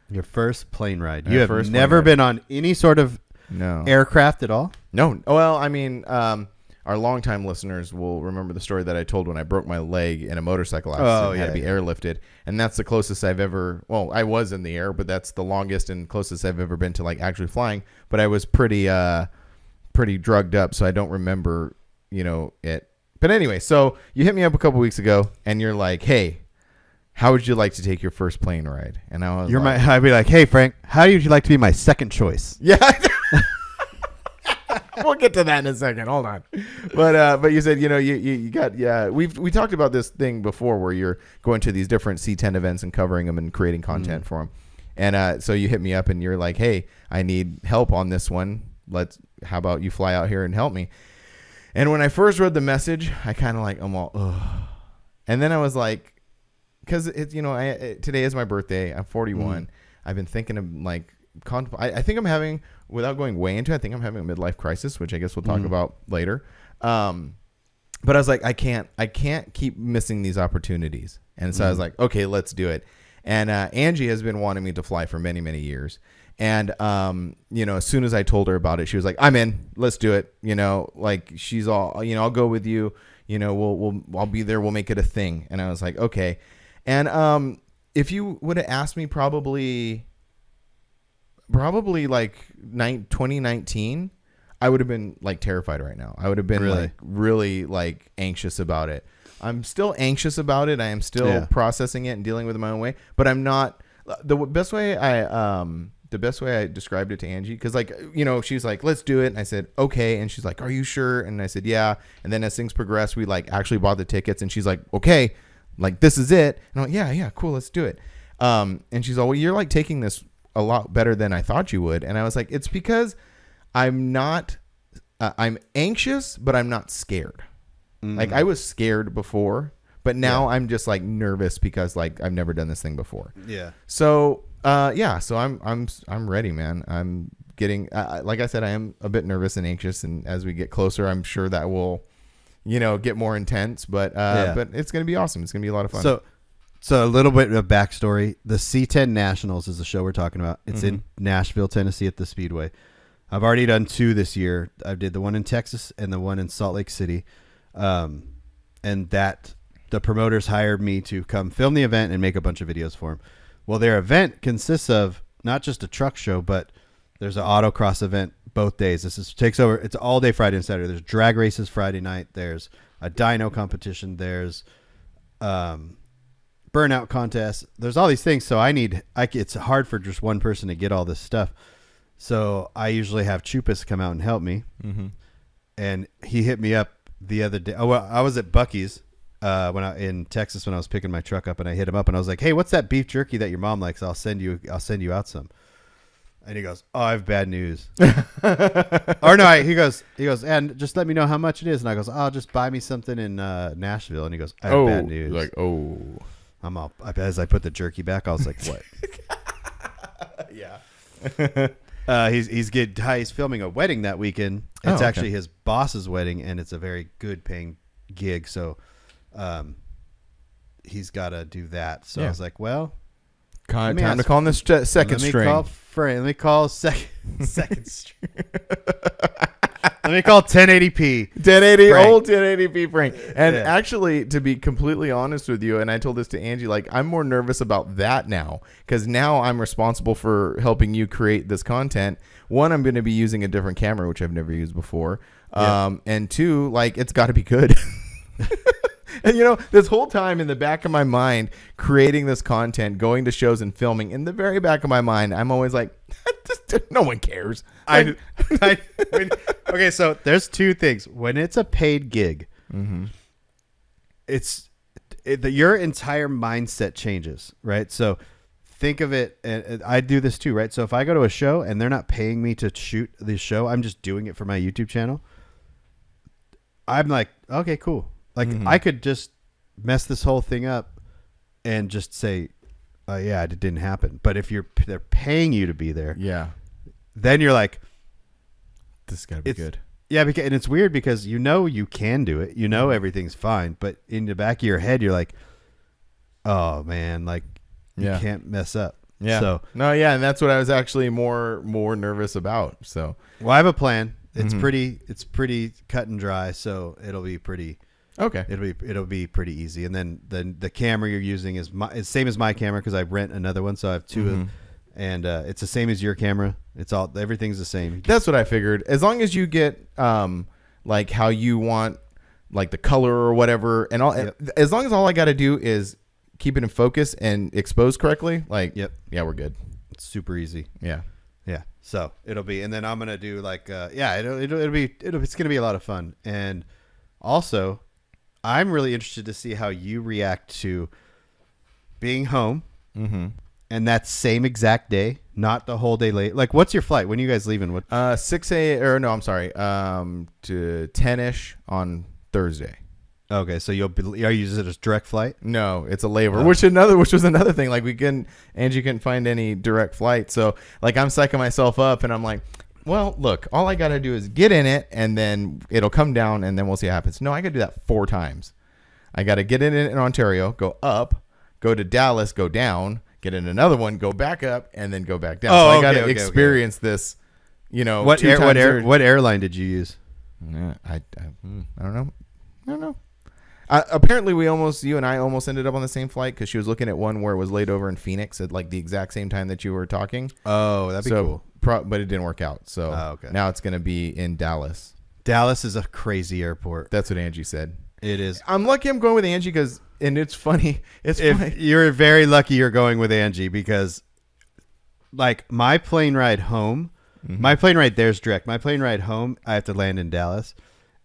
Your first plane ride. You have never been on any sort of aircraft at all? No. Well, I mean, our longtime listeners will remember the story that I told when I broke my leg in a motorcycle accident and had to be airlifted. And that's the closest I've ever, well, I was in the air, but that's the longest and closest I've ever been to like actually flying. But I was pretty drugged up, so I don't remember, it. But anyway, so you hit me up a couple weeks ago, and you're like, "Hey, how would you like to take your first plane ride?" And I was, I'd be like, "Hey, Frank, how would you like to be my second choice?" Yeah, we'll get to that in a second. Hold on, but you said, you got we talked about this thing before where you're going to these different C10 events and covering them and creating content for them, and so you hit me up and you're like, "Hey, I need help on this one. How about you fly out here and help me?" And when I first read the message, I kind of like, I'm all, ugh. And then I was like, because it's, today is my birthday. I'm 41. I've been thinking of like, I think I'm having, without going way into it, I think I'm having a midlife crisis, which I guess we'll talk about later. But I was like, I can't keep missing these opportunities. And so I was like, okay, let's do it. And Angie has been wanting me to fly for many, many years. And, as soon as I told her about it, she was like, I'm in, let's do it. Like she's all, I'll go with you, I'll be there. We'll make it a thing. And I was like, okay. And, if you would have asked me probably like 2019, I would have been like terrified right now. I would have been really like anxious about it. I'm still anxious about it. I am still processing it and dealing with it my own way, but I'm not. The best way the best way I described it to Angie, because like, she's like, let's do it. And I said, okay. And she's like, are you sure? And I said, yeah. And then as things progressed, we like actually bought the tickets, and she's like, okay, like this is it. And I'm like, yeah, cool, let's do it. And she's like, well, you're like taking this a lot better than I thought you would. And I was like, it's because I'm not, I'm anxious, but I'm not scared. Like I was scared before, but now I'm just like nervous because like I've never done this thing before. Yeah. So, so I'm ready, man. I'm getting, like I said, I am a bit nervous and anxious. And as we get closer, I'm sure that will, get more intense, but it's going to be awesome. It's going to be a lot of fun. So a little bit of backstory. The C10 Nationals is the show we're talking about. It's in Nashville, Tennessee at the Speedway. I've already done 2 this year. I did the one in Texas and the one in Salt Lake City. And that the promoters hired me to come film the event and make a bunch of videos for them. Well, their event consists of not just a truck show, but there's an autocross event both days. Takes over. It's all day Friday and Saturday. There's drag races Friday night. There's a dyno competition. There's burnout contests. There's all these things. So it's hard for just one person to get all this stuff. So I usually have Chupas come out and help me. And he hit me up the other day. Oh, well, I was at Buc-ee's in Texas when I was picking my truck up, and I hit him up and I was like, hey, what's that beef jerky that your mom likes? I'll send you out some. And he goes, oh, I have bad news. Or no, he goes, and just let me know how much it is. And I goes, oh, just buy me something in Nashville. And he goes, I have bad news. Like, I'm all, as I put the jerky back, I was like, what? Yeah. He's filming a wedding that weekend. It's actually his boss's wedding, and it's a very good paying gig. So, he's got to do that. So I was like, well, time to call in this second string. Let me call second string. Let me call 1080p. 1080, Frank. Old 1080p Frank. And actually, to be completely honest with you, and I told this to Angie, like I'm more nervous about that now because now I'm responsible for helping you create this content. One, I'm going to be using a different camera, which I've never used before. And 2, like it's got to be good. And this whole time in the back of my mind, creating this content, going to shows and filming, in the very back of my mind, I'm always like, no one cares. Okay, so there's 2 things. When it's a paid gig, your entire mindset changes, right? So think of it, and I do this too, right? So if I go to a show and they're not paying me to shoot the show, I'm just doing it for my YouTube channel. I'm like, okay, cool. Like I could just mess this whole thing up and just say, yeah, it didn't happen. But if they're paying you to be there, then you're like, this has got to be good. Yeah, and it's weird because you can do it. Everything's fine. But in the back of your head, you're like, oh, man, like you can't mess up. Yeah. So, and that's what I was actually more nervous about. So, well, I have a plan. It's pretty cut and dry. So it'll be pretty. Okay. It'll be pretty easy. And then the camera you're using is same as my camera because I rent another one. So I have 2 and it's the same as your camera. Everything's the same. That's what I figured. As long as you get like how you want, like the color or whatever, and all. As long as all I got to do is keep it in focus and expose correctly, like we're good. It's super easy. Yeah. So it'll be, and then I'm gonna do like it's gonna be a lot of fun. And also, I'm really interested to see how you react to being home. And that same exact day, not the whole day late. Like, what's your flight? When are you guys leaving? What? 6 a.m. or no, I'm sorry, to 10ish on Thursday. Okay, so are you using it as direct flight? No, it's a layover, which was another thing. Like Angie couldn't find any direct flight, so like I'm psyching myself up, and I'm like, well, look, all I gotta do is get in it, and then it'll come down, and then we'll see what happens. No, I gotta do that 4 times. I gotta get in Ontario, go up, go to Dallas, go down. Get in another one, go back up, and then go back down. So I got to experience this, What airline did you use? I don't know. Apparently, you and I almost ended up on the same flight because she was looking at one where it was laid over in Phoenix at like the exact same time that you were talking. Oh, that'd be cool. But it didn't work out. So now it's going to be in Dallas. Dallas is a crazy airport. That's what Angie said. It is. I'm lucky I'm going with Angie because, and it's funny. You're very lucky you're going with Angie because like my plane ride home, my plane ride there's direct. My plane ride home, I have to land in Dallas,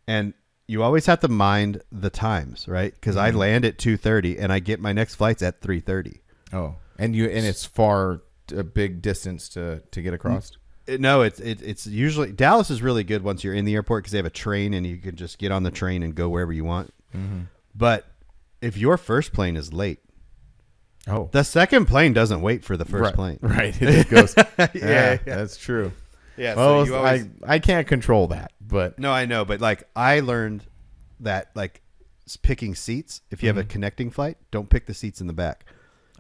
and you always have to mind the times, right? Because I land at 2:30 and I get my next flights at 3:30. Oh, and it's far a big distance to get across. No, it's usually Dallas is really good once you're in the airport because they have a train and you can just get on the train and go wherever you want. But if your first plane is late, the second plane doesn't wait for the first plane. Right. It just goes. yeah, that's true. Yeah. Well, So you always, I can't control that, but no, I know. But like I learned that like picking seats, if you have a connecting flight, don't pick the seats in the back.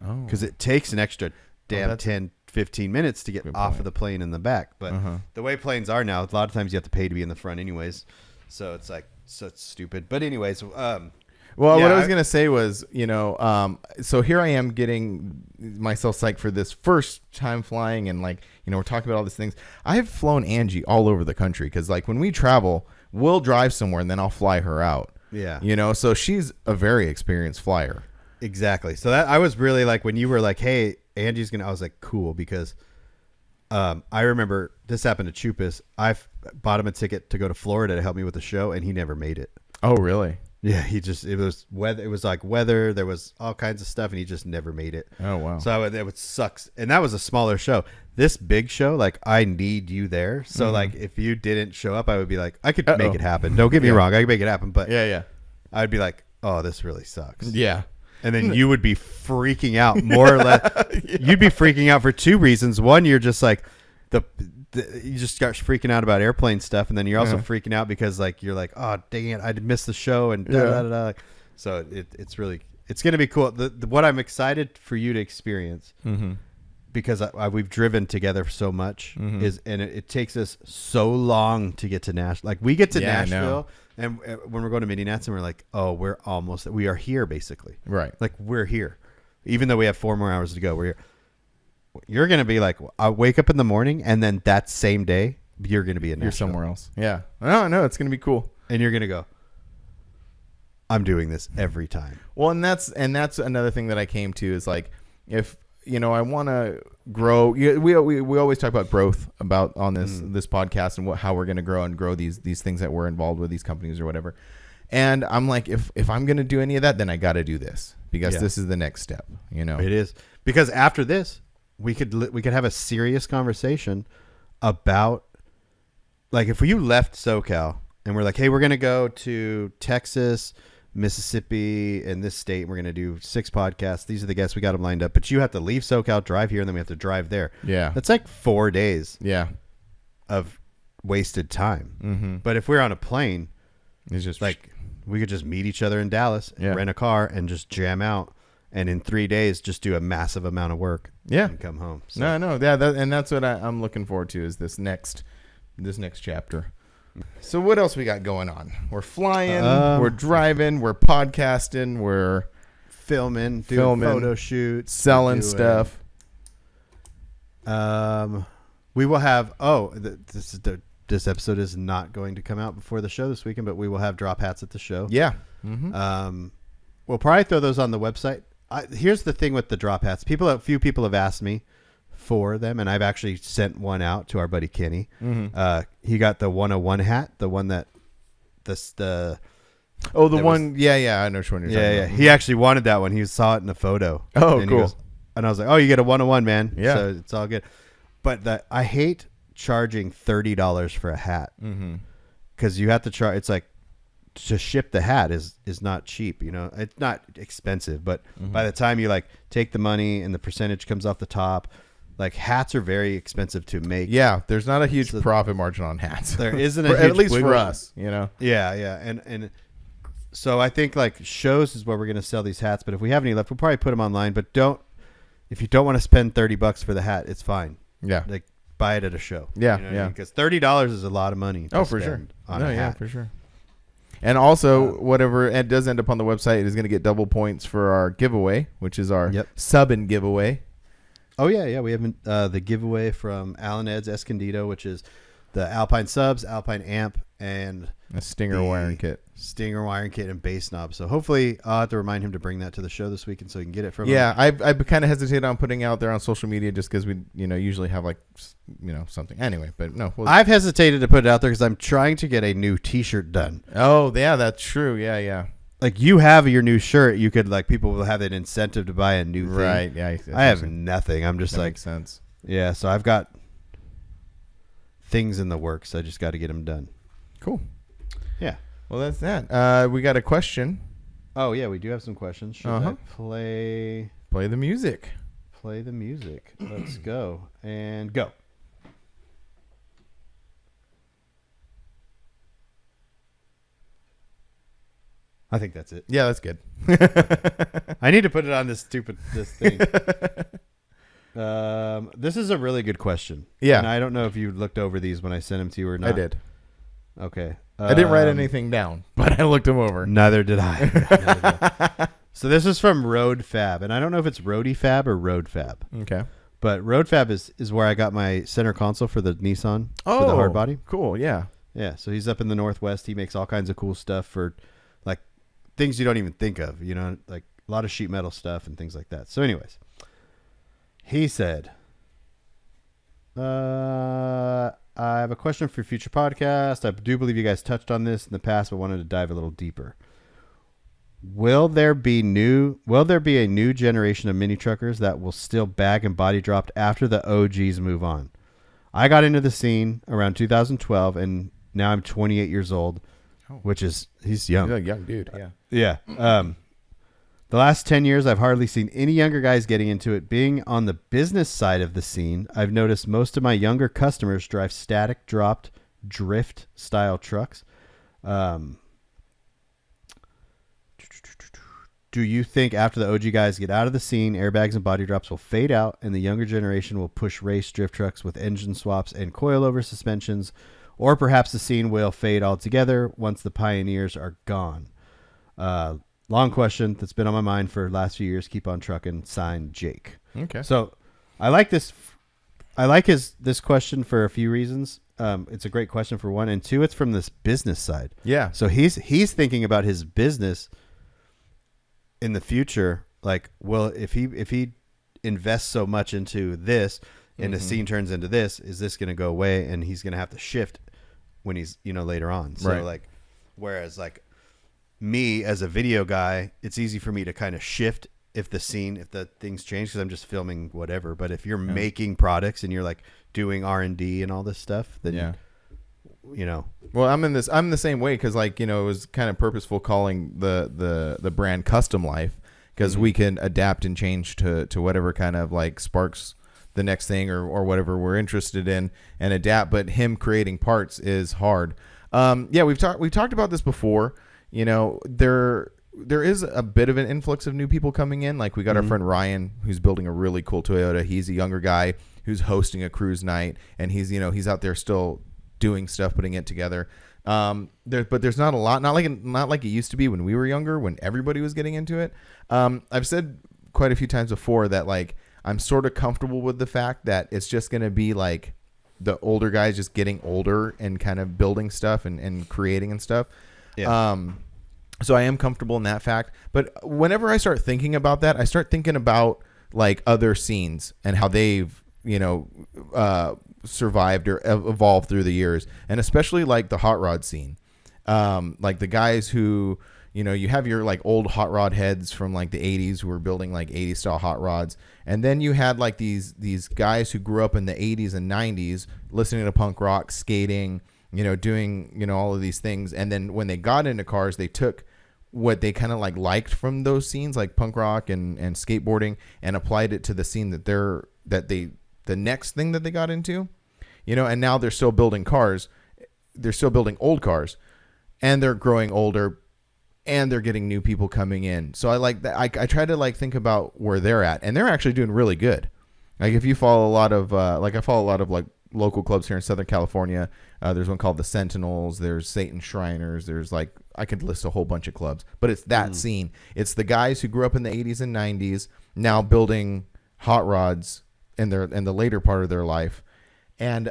Oh. Because it takes an extra 10, 15 minutes to get off of the plane in the back. But the way planes are now, a lot of times you have to pay to be in the front anyways. So it's like, so it's stupid. But anyways, well, what I was going to say was, so here I am getting myself psyched for this first time flying. And like, we're talking about all these things. I've flown Angie all over the country because like when we travel, we'll drive somewhere and then I'll fly her out. Yeah. So she's a very experienced flyer. Exactly. So that I was really like, when you were like, hey, Angie's going to, I was like, cool. Because I remember this happened to Chupas. I bought him a ticket to go to Florida to help me with the show and he never made it. Oh, really? Yeah, it was weather. It was like weather. There was all kinds of stuff, and he just never made it. Oh wow! So it would suck. And that was a smaller show. This big show, like I need you there. So like if you didn't show up, I would be like, I could make it happen. Don't get me wrong, I could make it happen. But yeah, I'd be like, oh, this really sucks. Yeah. And then you would be freaking out more or less. You'd be freaking out for two reasons. One, you're just like you just start freaking out about airplane stuff, and then you're also freaking out because like you're like, oh dang it, I missed the show and da da da. So it's gonna be cool. What I'm excited for you to experience, because we've driven together so much, is and it takes us so long to get to Nashville. Like we get to Nashville, and when we're going to Minneapolis, and we're like, oh, we are here basically, right? Like we're here, even though we have 4 more hours to go. We're here. You're going to be like, I wake up in the morning and then that same day, you're going to be in Nashville. You're somewhere else. Yeah. No, it's going to be cool. And you're going to go, I'm doing this every time. Well, and that's another thing that I came to is like, if, I want to grow, we always talk about growth on this podcast and how we're going to grow these things that we're involved with, these companies or whatever. And I'm like, if I'm going to do any of that, then I got to do this because this is the next step, It is. Because after this, we could have a serious conversation about like if you left SoCal and we're like, hey, we're going to go to Texas, Mississippi, and this state. And we're going to do 6 podcasts. These are the guests. We got them lined up. But you have to leave SoCal, drive here, and then we have to drive there. Yeah. That's like 4 days of wasted time. But if we're on a plane, it's just like we could just meet each other in Dallas, and rent a car, and just jam out. And in 3 days, just do a massive amount of work. And come home. So. No. Yeah. And that's what I'm looking forward to is this next chapter. So what else we got going on? We're flying. We're driving. We're podcasting. We're filming, doing photo shoots, selling stuff. We will have. This episode is not going to come out before the show this weekend, but we will have drop hats at the show. Yeah. We'll probably throw those on the website. Here's the thing with the drop hats. A few people have asked me for them, and I've actually sent one out to our buddy Kenny. He got the 101 hat, the one that I know which one you're talking about. He actually wanted that one. He saw it in the photo. Oh, and cool. And I was like, oh, you get a 101, man. Yeah. So it's all good. But I hate charging $30 for a hat because you have to charge. It's like to ship the hat is not cheap. It's not expensive, but by the time you like take the money and the percentage comes off the top, like hats are very expensive to make. Yeah, there's not a huge profit margin on hats. There isn't a huge at least for us, Yeah, and so I think like shows is where we're gonna sell these hats. But if we have any left, we'll probably put them online. But if you don't want to spend $30 for the hat, it's fine. Yeah, like buy it at a show. Yeah, because $30 is a lot of money. For sure. On a hat. Yeah, for sure. And also, whatever it does end up on the website is going to get double points for our giveaway, which is our sub-in giveaway. Oh, yeah. We have the giveaway from Alan Ed's Escondido, which is the Alpine subs, Alpine amp, and a Stinger wiring kit. Stinger wiring kit and bass knob. So hopefully I'll have to remind him to bring that to the show this weekend so he can get it from him. Yeah, I kind of hesitated on putting out there on social media just because we usually have like something anyway. But no, I've hesitated to put it out there because I'm trying to get a new T-shirt done. Oh yeah, that's true. Yeah. Like you have your new shirt, you could like people will have an incentive to buy a new thing. Right. Yeah. I have nothing. I'm just that like makes sense. Yeah. So I've got things in the works. I just got to get them done. Cool. Yeah. Well, that's that. We got a question. Oh yeah, we do have some questions. Should I play the music? Play the music. Let's go and go. I think that's it. Yeah, that's good. I need to put it on this thing. This is a really good question. Yeah. And I don't know if you looked over these when I sent them to you or not. I did. Okay. I didn't write anything down, but I looked them over. Neither did I. So this is from Road Fab, and I don't know if it's Roadie Fab or Road Fab. Okay. But Road Fab is where I got my center console for the Nissan for the hard body. Cool. Yeah. Yeah. So he's up in the Northwest. He makes all kinds of cool stuff for like things you don't even think of, like a lot of sheet metal stuff and things like that. So anyways, he said, I have a question for future podcast. I do believe you guys touched on this in the past, but wanted to dive a little deeper. Will there be a new generation of mini truckers that will still bag and body dropped after the OGs move on? I got into the scene around 2012 and now I'm 28 years old, which is he's young. He's a young dude. Yeah. Yeah. The last 10 years, I've hardly seen any younger guys getting into it. Being on the business side of the scene, I've noticed most of my younger customers drive static dropped drift style trucks. Do you think after the OG guys get out of the scene, airbags and body drops will fade out and the younger generation will push race drift trucks with engine swaps and coilover suspensions? Or perhaps the scene will fade altogether once the pioneers are gone? Long question that's been on my mind for the last few years. Keep on trucking. Signed, Jake. Okay. So I like this. I like this question for a few reasons. It's a great question for one, and two, it's from this business side. Yeah. So he's thinking about his business in the future. Like, well, if he invests so much into this, and the scene turns into this, is this going to go away? And he's going to have to shift when he's later on. So right. Like, whereas like me as a video guy, it's easy for me to kind of shift if the things change because I'm just filming whatever. But if you're making products and you're like doing R&D and all this stuff, then Well, I'm the same way because like it was kind of purposeful calling the brand Custom Life because we can adapt and change to whatever kind of like sparks the next thing or whatever we're interested in and adapt. But him creating parts is hard. We've talked about this before. There is a bit of an influx of new people coming in. Like we got our friend Ryan, who's building a really cool Toyota. He's a younger guy who's hosting a cruise night, and he's out there still doing stuff, putting it together. But there's not a lot, not like it used to be when we were younger, when everybody was getting into it. I've said quite a few times before that like I'm sort of comfortable with the fact that it's just going to be like the older guys just getting older and kind of building stuff and creating and stuff. Yeah. So I am comfortable in that fact. But whenever I start thinking about that, I start thinking about like other scenes and how they've, survived or evolved through the years. And especially like the hot rod scene. Like the guys who, you have your like old hot rod heads from like the 80s who were building like 80s style hot rods. And then you had like these guys who grew up in the 80s and 90s listening to punk rock, skating, doing, all of these things. And then when they got into cars, they took what they kind of like liked from those scenes, like punk rock and skateboarding, and applied it to the scene the next thing that they got into, and now they're still building cars. They're still building old cars and they're growing older and they're getting new people coming in. So I like that. I try to like think about where they're at, and they're actually doing really good. Like if you follow a lot of, I follow a lot of like local clubs here in Southern California. There's one called the Sentinels. There's Satan Shriners. There's like, I could list a whole bunch of clubs, but it's that scene. It's the guys who grew up in the 80s and 90s now building hot rods in the later part of their life. And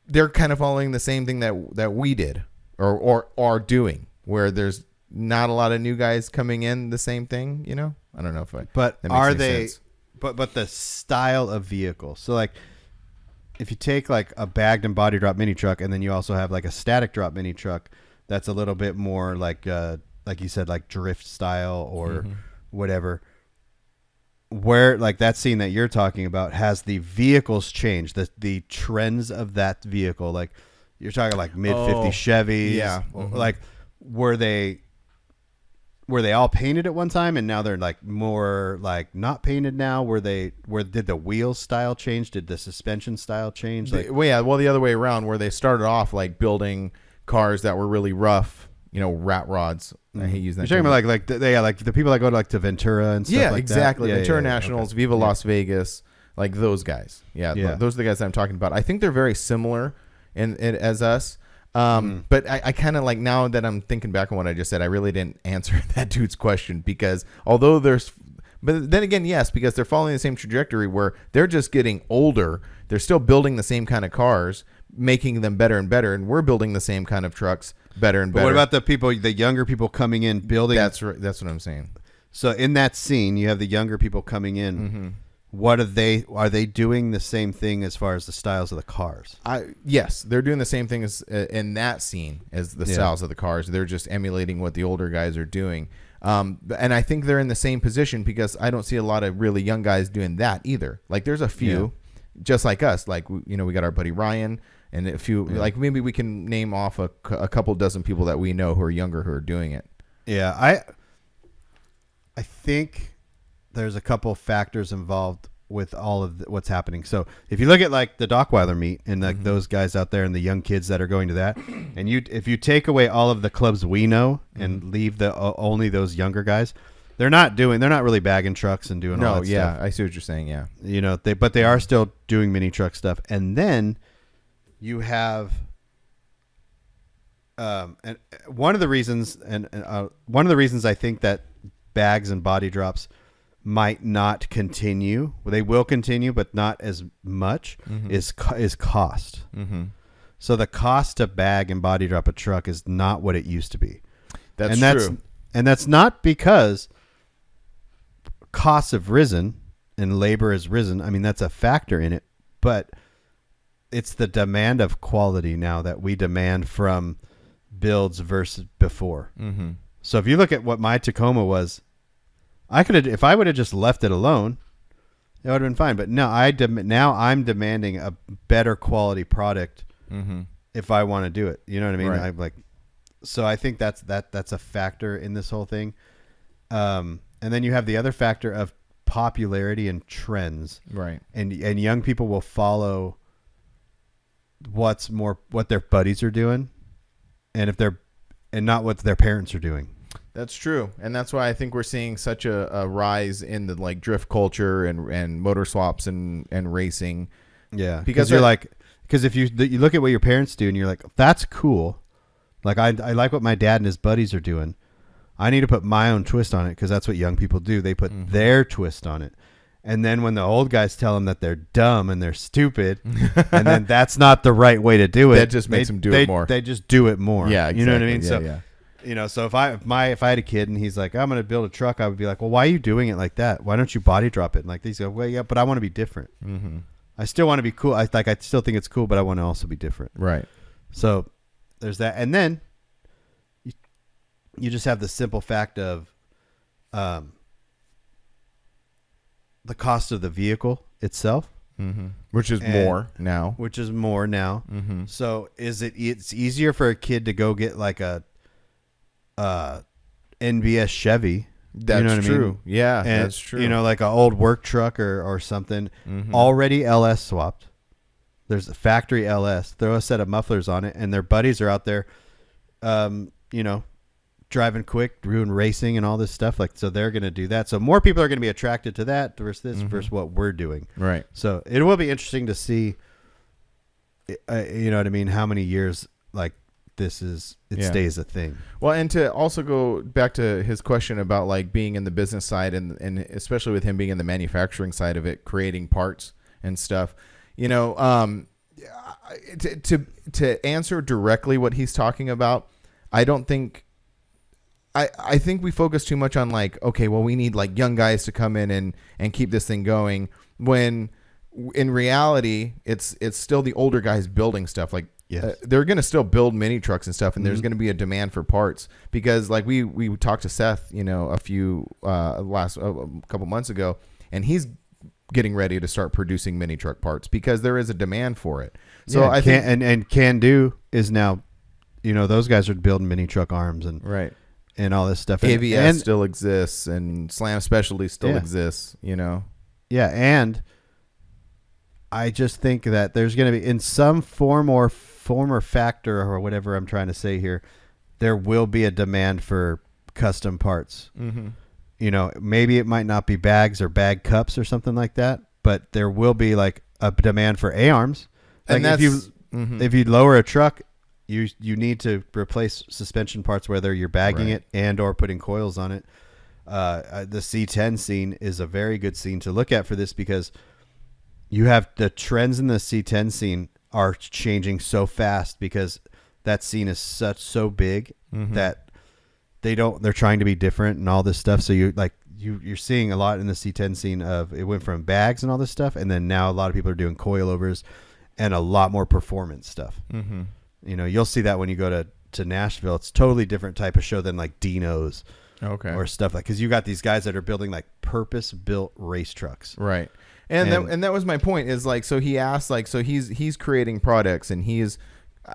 they're kind of following the same thing that we did or are doing, where there's not a lot of new guys coming in the same thing, you know? I don't know if but that makes are any they sense. but the style of vehicle. So like if you take like a bagged and body drop mini truck and then you also have like a static drop mini truck that's a little bit more like you said, like drift style or whatever, where like that scene that you're talking about, has the vehicles changed, the trends of that vehicle? Like you're talking like mid 50s Chevys. Yeah. Like were they all painted at one time and now they're like more like not painted now? Did the wheel style change? Did the suspension style change? Like, Well, the other way around, where they started off like building cars that were really rough, you know, rat rods. I hate using that. You're talking about like the people that go to like to Ventura and stuff like exactly. that? Ventura Nationals, Viva Las Vegas, like those guys. Yeah, those are the guys that I'm talking about. I think they're very similar as us. But I kind of like, now that I'm thinking back on what I just said, I really didn't answer that dude's question, because although but then again, yes, because they're following the same trajectory where they're just getting older. They're still building the same kind of cars, making them better and better. And we're building the same kind of trucks better and better. But what about the younger people coming in building? That's right. That's what I'm saying. So in that scene, you have the younger people coming in. What are they doing the same thing as far as the styles of the cars? Yes, they're doing the same thing as in that scene as the styles of the cars. They're just emulating what the older guys are doing. And I think they're in the same position, because I don't see a lot of really young guys doing that either. Like there's a few just like us, like, we got our buddy Ryan and a few, like maybe we can name off a couple dozen people that we know who are younger who are doing it. Yeah. I think there's a couple factors involved with all of what's happening. So if you look at like the Dockweiler meet and like those guys out there and the young kids that are going to that, and if you take away all of the clubs we know and leave the only those younger guys, they're not really bagging trucks and doing all that stuff. I see what you're saying. Yeah. You know, but they are still doing mini truck stuff. And then you have and one of the reasons I think that bags and body drops might not continue. They will continue, but not as much. Is cost. So the cost to bag and body drop a truck is not what it used to be. That's true. And that's not because costs have risen and labor has risen. I mean, that's a factor in it, but it's the demand of quality now that we demand from builds versus before. So if you look at what my Tacoma was, if I would have just left it alone, it would have been fine. But no, now I'm demanding a better quality product if I want to do it. You know what I mean? Right. So I think that's a factor in this whole thing. And then you have the other factor of popularity and trends. Right. And young people will follow what their buddies are doing, and not what their parents are doing. That's true, and that's why I think we're seeing such a rise in the like drift culture and motor swaps and racing. Yeah, because if you look at what your parents do and you're like, that's cool. Like I like what my dad and his buddies are doing. I need to put my own twist on it, because that's what young people do. They put their twist on it. And then when the old guys tell them that they're dumb and they're stupid, and then that's not the right way to do it, that just makes them do it more. They just do it more. Yeah, exactly. You know what I mean? Yeah, So, yeah. you know, so if I had a kid and he's like, I'm going to build a truck, I would be like, well, why are you doing it like that? Why don't you body drop it? And like these go, well, yeah, but I want to be different. I still want to be cool. I still think it's cool, but I want to also be different. Right. So there's that. And then you just have the simple fact of the cost of the vehicle itself, which is more now. So it's easier for a kid to go get like a NBS Chevy. That's you know what true. I mean? Yeah, And, that's true. You know, like an old work truck or something already LS swapped. There's a factory LS. Throw a set of mufflers on it, and their buddies are out there, you know, driving quick, doing racing and all this stuff. Like, so they're going to do that. So more people are going to be attracted to that versus what we're doing. Right. So it will be interesting to see, you know what I mean, how many years like this stays a thing. Well, and to also go back to his question about like being in the business side and especially with him being in the manufacturing side of it, creating parts and stuff, you know, To answer directly what he's talking about, I don't think. I think we focus too much on like, okay, well, we need like young guys to come in and keep this thing going. When in reality, it's still the older guys building stuff. Like, yes. They're going to still build mini trucks and stuff, and there's going to be a demand for parts because, like, we talked to Seth, a couple months ago, and he's getting ready to start producing mini truck parts because there is a demand for it. So yeah, I think and Can Do is now, those guys are building mini truck arms and right. And all this stuff. AVS still exists, and Slam Specialty still exists, Yeah, and I just think that there's going to be, in some form or factor or whatever I'm trying to say here, there will be a demand for custom parts. Mm-hmm. Maybe it might not be bags or bag cups or something like that, but there will be like a demand for A-arms. Like and that's, if you lower a truck, you need to replace suspension parts, whether you're bagging it and or putting coils on it. The C10 scene is a very good scene to look at for this because you have the trends in the C10 scene are changing so fast because that scene is so big that they're trying to be different and all this stuff. So you're seeing a lot in the C10 scene of it went from bags and all this stuff, and then now a lot of people are doing coilovers and a lot more performance stuff. Mm-hmm. You'll see that when you go to Nashville. It's totally different type of show than like Dino's or stuff like, because you got these guys that are building like purpose built race trucks. Right. And that was my point is like, so he asked like, so he's creating products and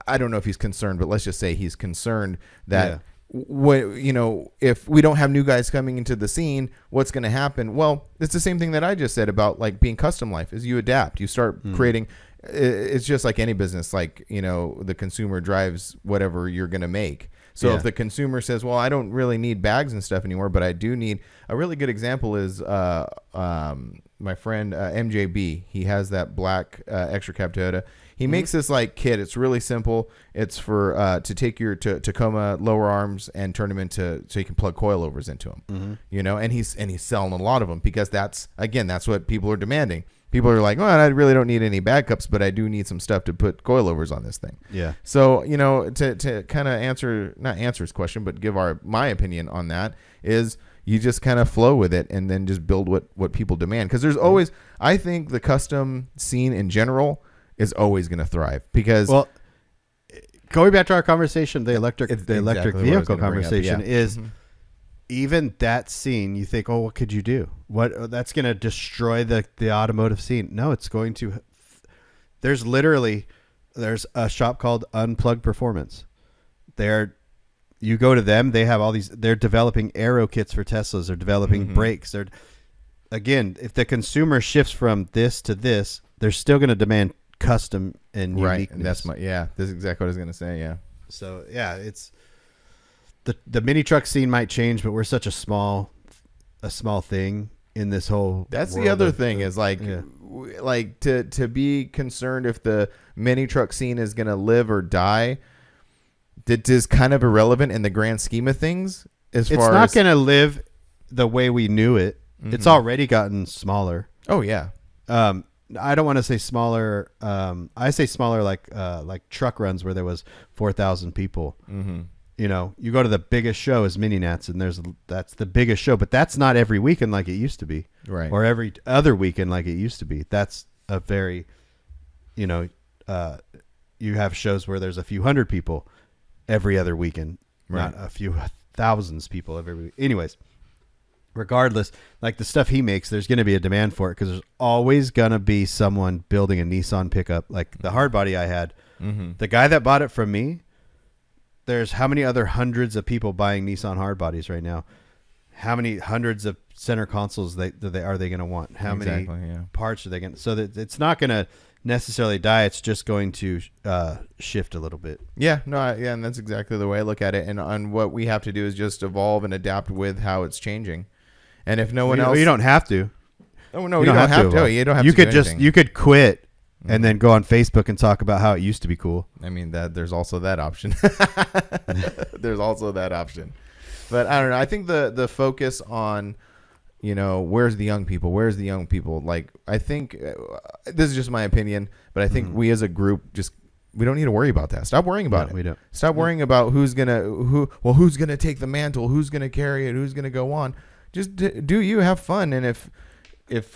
I don't know if he's concerned, but let's just say he's concerned that if we don't have new guys coming into the scene, what's going to happen? Well, it's the same thing that I just said about like being custom life is you adapt, you start creating. It's just like any business, like, the consumer drives whatever you're going to make. So if the consumer says, well, I don't really need bags and stuff anymore, but I do need, a really good example is my friend MJB. He has that black extra cab Toyota. He makes this like kit. It's really simple. It's for to take your Tacoma lower arms and turn them into, so you can plug coilovers into them. And he's selling a lot of them because that's what people are demanding. People are like, well, I really don't need any bag cups, but I do need some stuff to put coilovers on this thing. Yeah. So, to kind of not answer his question, but give my opinion on that is you just kind of flow with it and then just build what people demand. Because there's always, I think the custom scene in general is always going to thrive because. Well, going back to our conversation, the electric vehicle conversation is. Mm-hmm. Even that scene, you think, oh, what could you do? That's going to destroy the automotive scene. No, it's going to. There's a shop called Unplugged Performance. You go to them, they have all these. They're developing aero kits for Teslas. They're developing brakes. Again, if the consumer shifts from this to this, they're still going to demand custom and uniqueness. And this is exactly what I was going to say. Yeah. So it's. The mini truck scene might change, but we're such a small thing in this whole. That's the other thing is like to be concerned if the mini truck scene is going to live or die. That is kind of irrelevant in the grand scheme of things. It's not going to live the way we knew it. Mm-hmm. It's already gotten smaller. Oh yeah. I don't want to say smaller. I say smaller like truck runs where there was 4,000 people. Mm-hmm. You go to the biggest show is Mini Nats, and that's the biggest show, but that's not every weekend like it used to be, right? Or every other weekend like it used to be. That's a very, you have shows where there's a few hundred people every other weekend, not a few thousands people every week. Anyways, regardless, like the stuff he makes, there's going to be a demand for it because there's always going to be someone building a Nissan pickup. Like the hard body I had, the guy that bought it from me. There's how many other hundreds of people buying Nissan hard bodies right now? How many hundreds of center consoles are they going to want? How many parts are they going to? So that it's not going to necessarily die. It's just going to shift a little bit. Yeah, and that's exactly the way I look at it. And what we have to do is just evolve and adapt with how it's changing. And if no one else, you don't have to. Oh no, you don't have to. You don't have to. You could quit. And then go on Facebook and talk about how it used to be cool. I mean, there's also that option. There's also that option. But I don't know. I think the focus on where's the young people? Where's the young people? Like, I think this is just my opinion, but I think we as a group we don't need to worry about that. Stop worrying about it. We don't. Stop worrying about who's gonna take the mantle, who's gonna carry it, who's gonna go on. Just do you have fun, and if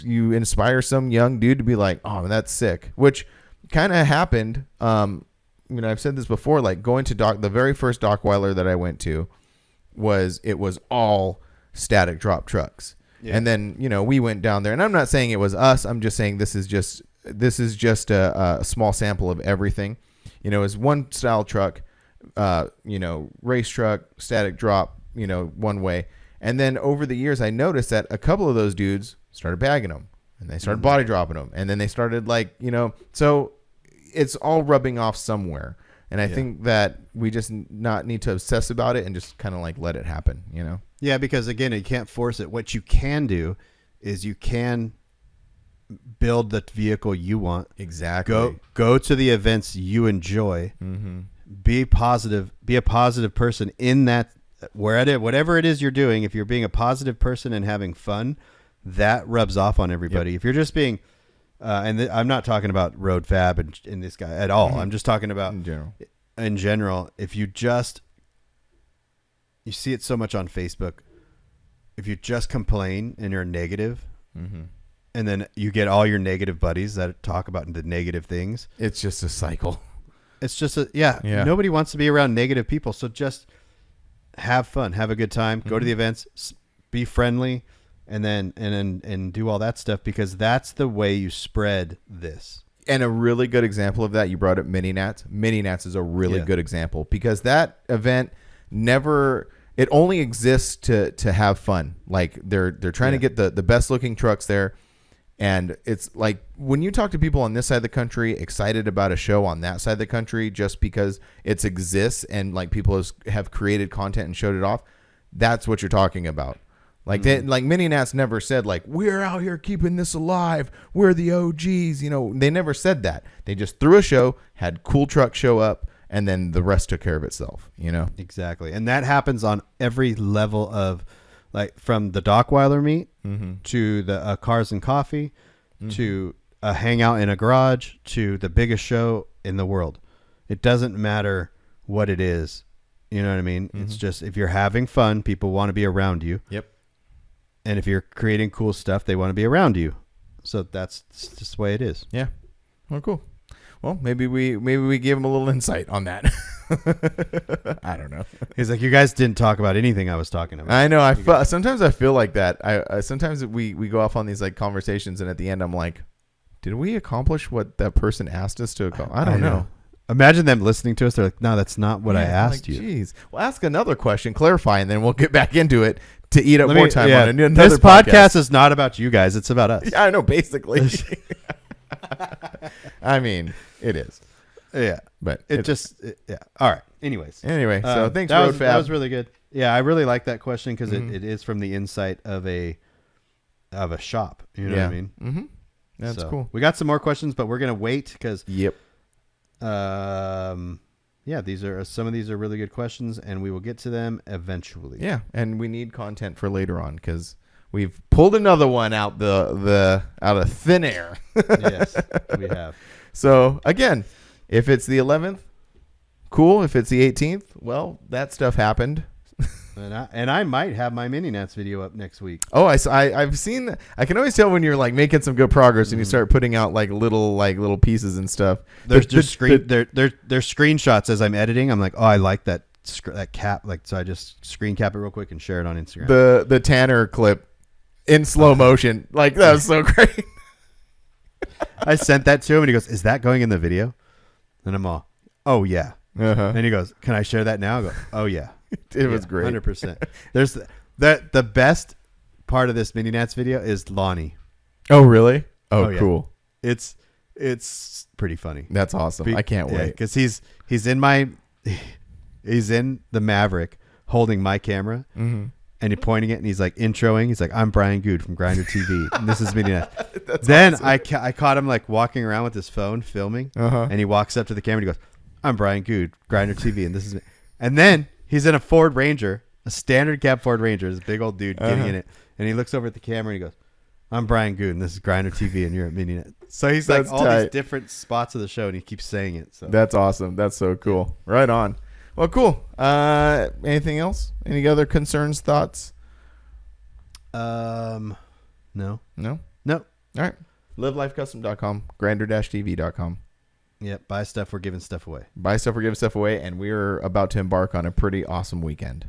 you inspire some young dude to be like, oh, that's sick, which kind of happened. I've said this before. Like going to the very first Dockweiler that I went to was all static drop trucks, and then we went down there, and I'm not saying it was us. I'm just saying this is just a small sample of everything. It's one style truck, race truck, static drop, one way. And then over the years, I noticed that a couple of those dudes started bagging them, and they started body dropping them, and then they started so it's all rubbing off somewhere. And I think that we just not need to obsess about it and just kind of let it happen, Yeah, because again, you can't force it. What you can do is you can build the vehicle you want. Exactly. Go to the events you enjoy. Mm-hmm. Be positive. Be a positive person in that. Whatever it is you're doing, if you're being a positive person and having fun, that rubs off on everybody. Yep. If you're just being, I'm not talking about road fab and this guy at all. Mm-hmm. I'm just talking about in general. If you see it so much on Facebook. If you just complain and you're negative, and then you get all your negative buddies that talk about the negative things, it's just a cycle. It's just nobody wants to be around negative people. So just have fun, have a good time, go to the events, be friendly, and then do all that stuff, because that's the way you spread this. And a really good example of that, you brought up Mini Nats. Mini Nats is a really good example, because that event it only exists to have fun. Like they're trying to get the best looking trucks there. And it's like when you talk to people on this side of the country excited about a show on that side of the country just because it exists and like people have created content and showed it off, that's what you're talking about. Like Mini Nats never said like, we're out here keeping this alive, we're the OGs. They never said that. They just threw a show, had cool trucks show up, and then the rest took care of itself. Exactly. And that happens on every level of, like, from the Dockweiler meet to the Cars and Coffee to a hangout in a garage to the biggest show in the world. It doesn't matter what it is. You know what I mean? It's just, if you're having fun, people want to be around you. Yep. And if you're creating cool stuff, they want to be around you. So that's just the way it is. Yeah. Well, cool. Well, maybe we give him a little insight on that. I don't know. He's like, you guys didn't talk about anything I was talking about. I know. Sometimes I feel like that. Sometimes we go off on these like conversations, and at the end I'm like, did we accomplish what that person asked us to accomplish? I don't know. Imagine them listening to us. They're like, no, that's not what I asked you. Jeez. Well, ask another question, clarify, and then we'll get back into it to eat up more time on another This podcast is not about you guys. It's about us. Yeah, I know, basically. I mean, it is. Yeah. But all right. Anyway, so thanks, Road Fab. That was really good. Yeah, I really like that question because it is from the insight of a shop. You know what I mean? Mm-hmm. That's cool. We got some more questions, but we're gonna wait because some of these are really good questions, and we will get to them eventually. Yeah, and we need content for later on because we've pulled another one out out of thin air. Yes, we have. So again, if it's the 11th, cool. If it's the 18th, well, that stuff happened. And I might have my Mini Nats video up next week. Oh, I've seen. I can always tell when you're like making some good progress and you start putting out like little pieces and stuff. There's screenshots as I'm editing. I'm like, oh, I like that cap. Like, so I just screen cap it real quick and share it on Instagram. The Tanner clip in slow motion, like that was so great. I sent that to him and he goes, "Is that going in the video?" And I'm all, "Oh yeah." And he goes, "Can I share that now?" I go, "Oh yeah." It was great. 100%. There's the best part of this Mini Nats video is Lonnie. Oh really? Oh yeah. Cool. It's pretty funny. That's awesome. I can't wait because he's in the Maverick holding my camera and he's pointing it and he's like introing. He's like, "I'm Brian Good from Grinder TV and this is Mini Nats." Then awesome. I caught him like walking around with his phone filming and he walks up to the camera and he goes, "I'm Brian Good, Grinder TV and this is me." And then he's in a Ford Ranger A standard cab Ford Ranger. This big old dude getting in it. And he looks over at the camera and he goes, I'm Brian Goon. This is Grinder TV and you're at Mininet. So he's like all these different spots of the show and he keeps saying it. So that's awesome. That's so cool. Right on. Well, cool. Anything else? Any other concerns, thoughts? No. No? No. All right. LiveLifeCustom.com, Grander-TV.com. Yep. Buy stuff. We're giving stuff away. Buy stuff. We're giving stuff away. And we're about to embark on a pretty awesome weekend.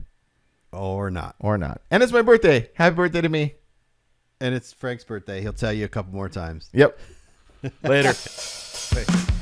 Or not. Or not. And it's my birthday. Happy birthday to me. And it's Frank's birthday. He'll tell you a couple more times. Yep. Later. Thanks.